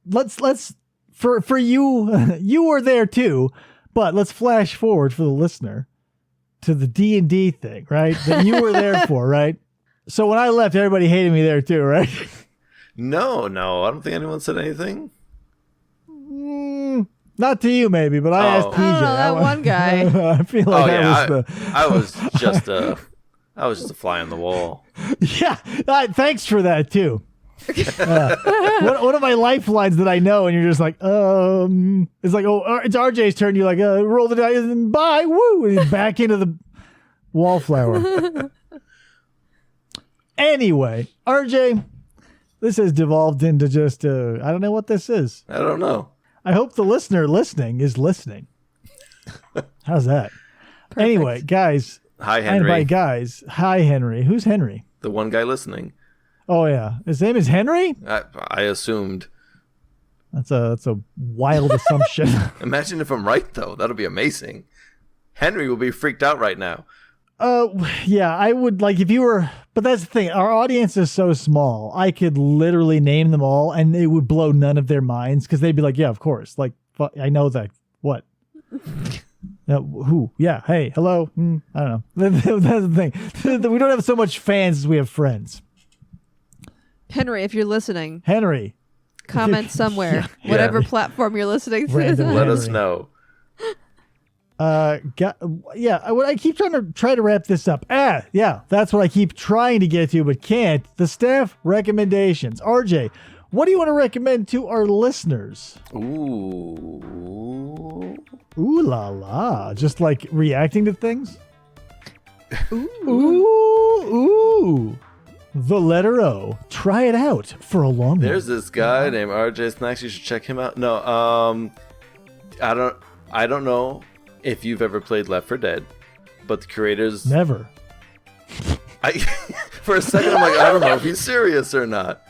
let's for you, you were there too, but let's flash forward for the listener to the D&D thing, right? That you were there for, right? So when I left, everybody hated me there too, right? No, I don't think anyone said anything. Not to you, maybe, but I asked TJ. I don't know, that one guy. I feel like I was just a fly on the wall. Yeah, thanks for that too. One of my lifelines that I know, and you're just like, it's like, oh, it's RJ's turn. You're like, roll the dice and bye, woo, and back into the wallflower. Anyway, RJ, this has devolved into just, I don't know what this is. I don't know. I hope the listener listening is listening. How's that? Perfect. Anyway, guys. Hi, Henry. And by guys, hi, Henry. Who's Henry? The one guy listening. Oh, yeah. His name is Henry? I assumed. That's a wild assumption. Imagine if I'm right, though. That'll be amazing. Henry will be freaked out right now. Yeah, I would like if you were, but that's the thing. Our audience is so small. I could literally name them all and it would blow none of their minds because they'd be like, yeah, of course. Like, I know that. What? Who? Yeah. Hey, hello. I don't know. That's the thing. We don't have so much fans as we have friends. Henry, if you're listening, Henry, comment somewhere, whatever platform you're listening to. Let us know. I keep trying to wrap this up. Yeah, that's what I keep trying to get to, but can't. The staff recommendations. RJ, what do you want to recommend to our listeners? Ooh la la. Just like reacting to things? Ooh. The letter O. Try it out for a long There's this guy named RJ Snacks. You should check him out. No, I don't know if you've ever played Left 4 Dead, but the creators... Never. For a second, I'm like, I don't know if he's serious or not.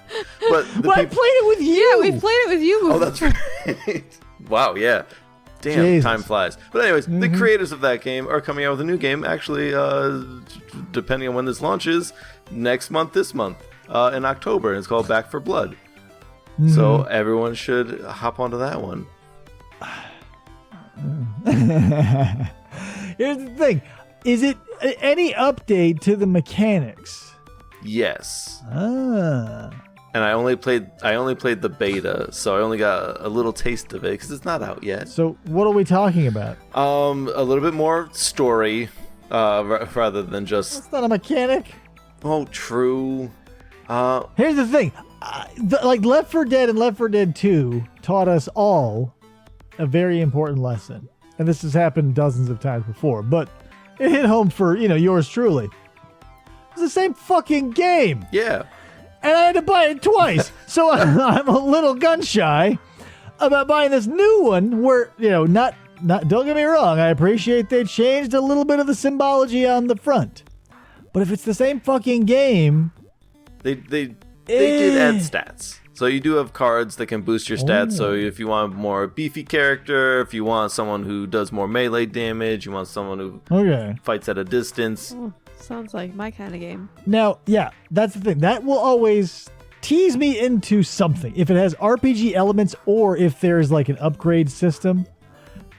But I played it with you. Yeah, we played it with you before. Oh, that's right. Wow, yeah. Damn, Jesus. Time flies. But anyways, the creators of that game are coming out with a new game, actually, depending on when this launches, this month, in October. And it's called Back 4 Blood. So everyone should hop onto that one. Here's the thing. Is it any update to the mechanics? Yes. Ah. And I only played the beta, so I only got a little taste of it because it's not out yet. So what are we talking about? A little bit more story, rather than just. That's not a mechanic. Oh, true. Here's the thing. Like Left 4 Dead and Left 4 Dead 2 taught us all a very important lesson, and this has happened dozens of times before, but it hit home for yours truly. It's the same fucking game. Yeah. And I had to buy it twice. So I'm a little gun shy about buying this new one where, not don't get me wrong, I appreciate they changed a little bit of the symbology on the front. But if it's the same fucking game, they did add stats. So you do have cards that can boost your stats. So if you want a more beefy character, if you want someone who does more melee damage, you want someone who fights at a distance. Oh, sounds like my kind of game. Now, yeah, that's the thing. That will always tease me into something. If it has RPG elements or if there's like an upgrade system.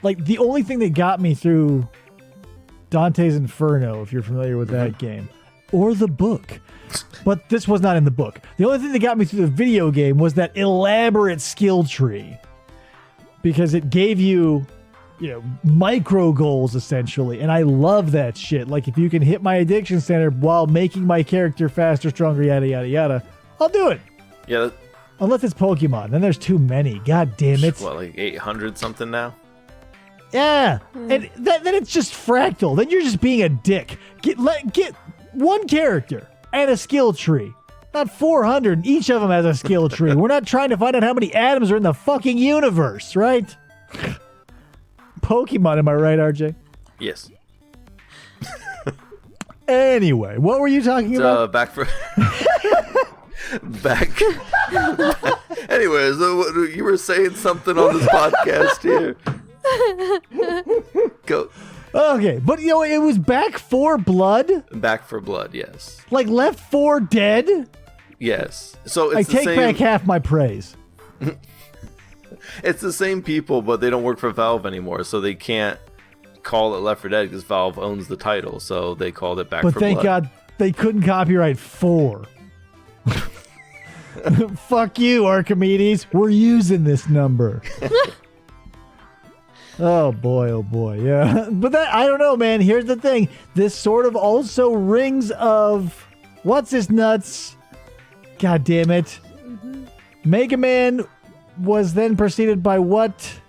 Like the only thing that got me through Dante's Inferno, if you're familiar with that game, or the book. But this was not in the book. The only thing that got me through the video game was that elaborate skill tree. Because it gave you, micro goals essentially. And I love that shit. Like if you can hit my addiction center while making my character faster, stronger, yada, yada, yada, I'll do it. Yeah. Unless it's Pokemon. Then there's too many. God damn it. What, like 800 something now? Yeah. And then it's just fractal. Then you're just being a dick. Get one character and a skill tree. Not 400. Each of them has a skill tree. We're not trying to find out how many atoms are in the fucking universe, right? Pokemon, am I right, RJ? Yes. Anyway, what were you talking about? Back. Anyways, you were saying something on this podcast here. Go. Okay, but it was Back 4 Blood? Back for Blood, yes. Like Left 4 Dead? Yes. So I it's the take same, back half my praise. It's the same people, but they don't work for Valve anymore, so they can't call it Left 4 Dead because Valve owns the title, so they called it Back for But thank Blood. God they couldn't copyright 4. Fuck you, Archimedes. We're using this number. Oh boy, yeah. But that, I don't know, man. Here's the thing. This sort of also rings of what's his nuts. God damn it. Mm-hmm. Mega Man was then preceded by what?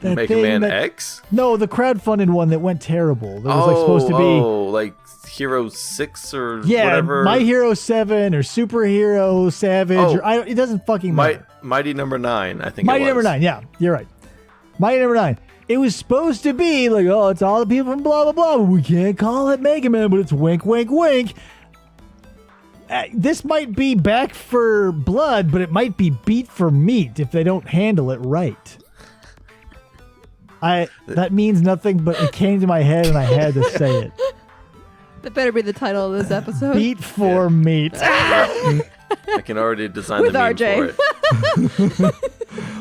That Mega Man X? No, the crowdfunded one that went terrible. That was supposed to be like Hero 6 or yeah, whatever. My Hero 7 or Superhero Savage. Or, it doesn't fucking matter. Mighty Number 9, I think Mighty it was. Number 9, yeah, you're right. Mighty Number 9. It was supposed to be like, oh, it's all the people from blah, blah, blah. We can't call it Mega Man, but it's wink, wink, wink. This might be Back for Blood, but it might be Beat for Meat if they don't handle it right. That means nothing, but it came to my head and I had to say it. That better be the title of this episode. Beat for Meat. I can already design the meme RJ. for it.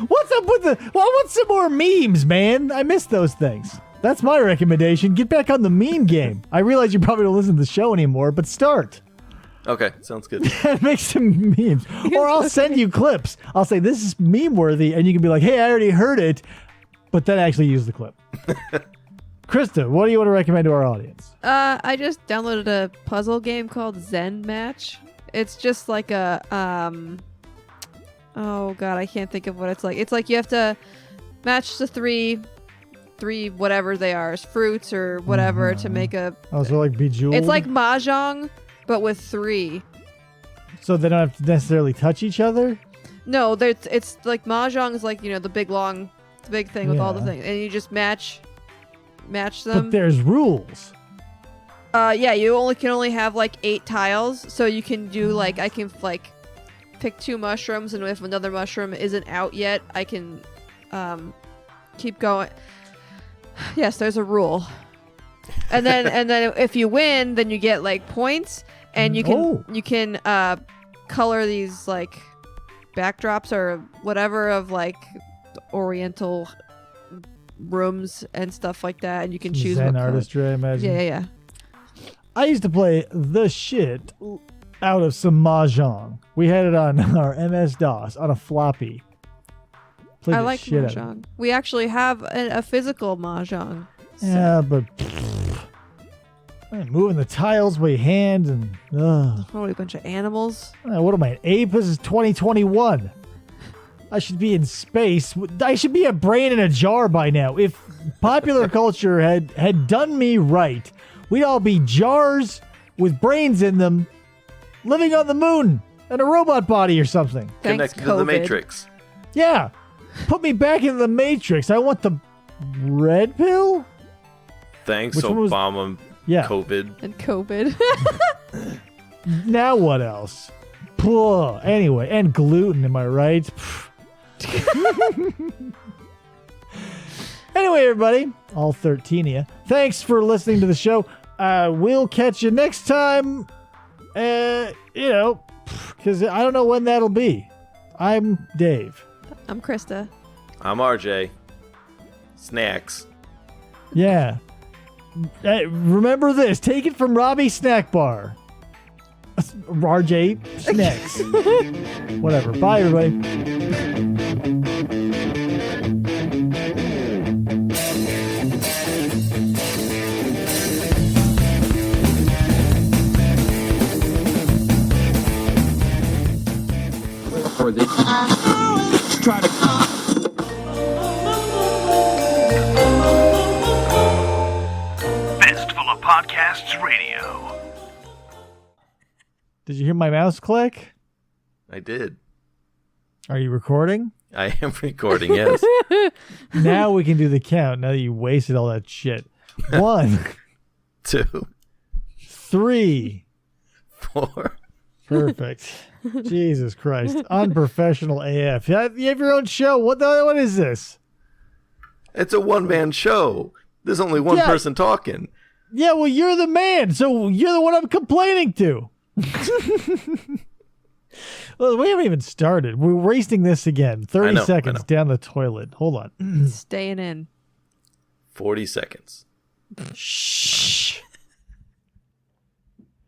What's up with what's some more memes, man? I miss those things. That's my recommendation. Get back on the meme game. I realize you probably don't listen to the show anymore, but start. Okay, sounds good. Make some memes. Or I'll send you clips. I'll say, this is meme worthy, and you can be like, hey, I already heard it, but then actually use the clip. Krista, what do you want to recommend to our audience? I just downloaded a puzzle game called Zen Match. It's just like a oh god, I can't think of what it's like. It's like you have to match the three whatever they are, fruits or whatever to make a. Oh, so like Bejeweled? It's like mahjong, but with 3. So they don't have to necessarily touch each other? No, it's like mahjong is like, the big thing with all the Yeah. things, and you just match them. But there's rules. Yeah, you can only have like 8 tiles, so you can do I can pick 2 mushrooms, and if another mushroom isn't out yet, I can keep going. Yes, there's a rule. And then if you win, then you get points, and you can color these backdrops or whatever of oriental rooms and stuff like that, and you can choose Zen what color. artistry, I imagine. Yeah. I used to play the shit out of some mahjong. We had it on our MS-DOS on a floppy. Played I the like shit out of it. mahjong. We actually have a physical mahjong. So. Yeah, but moving the tiles by hand and What are we, a bunch of animals? what am I, an ape? This is 2021. I should be in space. I should be a brain in a jar by now. If popular culture had done me right, we'd all be jars with brains in them, living on the moon in a robot body or something. Thanks, Connected to the COVID. Matrix. Yeah, put me back into the Matrix. I want the red pill. Thanks, Which one was- Obama. Yeah. COVID. And COVID. Now what else? Puh. Anyway, and gluten, am I right? Anyway, everybody, all 13 of you, thanks for listening to the show. We'll catch you next time. Because I don't know when that'll be. I'm Dave. I'm Krista. I'm RJ. Snacks. Yeah. Remember this. Take it from Robbie Snackbar. RJ Snacks. Whatever. Bye, everybody. Or they try to. Fistful of Podcasts Radio. Did you hear my mouse click? I did. Are you recording? I am recording, yes. Now we can do the count. Now that you wasted all that shit. 1, 2, 3. 4. Perfect. Jesus Christ. Unprofessional AF. You have your own show. What is this? It's a one-man show. There's only one person talking. Yeah, well, you're the man, so you're the one I'm complaining to. Well, we haven't even started. We're wasting this again. 30 seconds down the toilet. Hold on. Staying in. 40 seconds. Shh.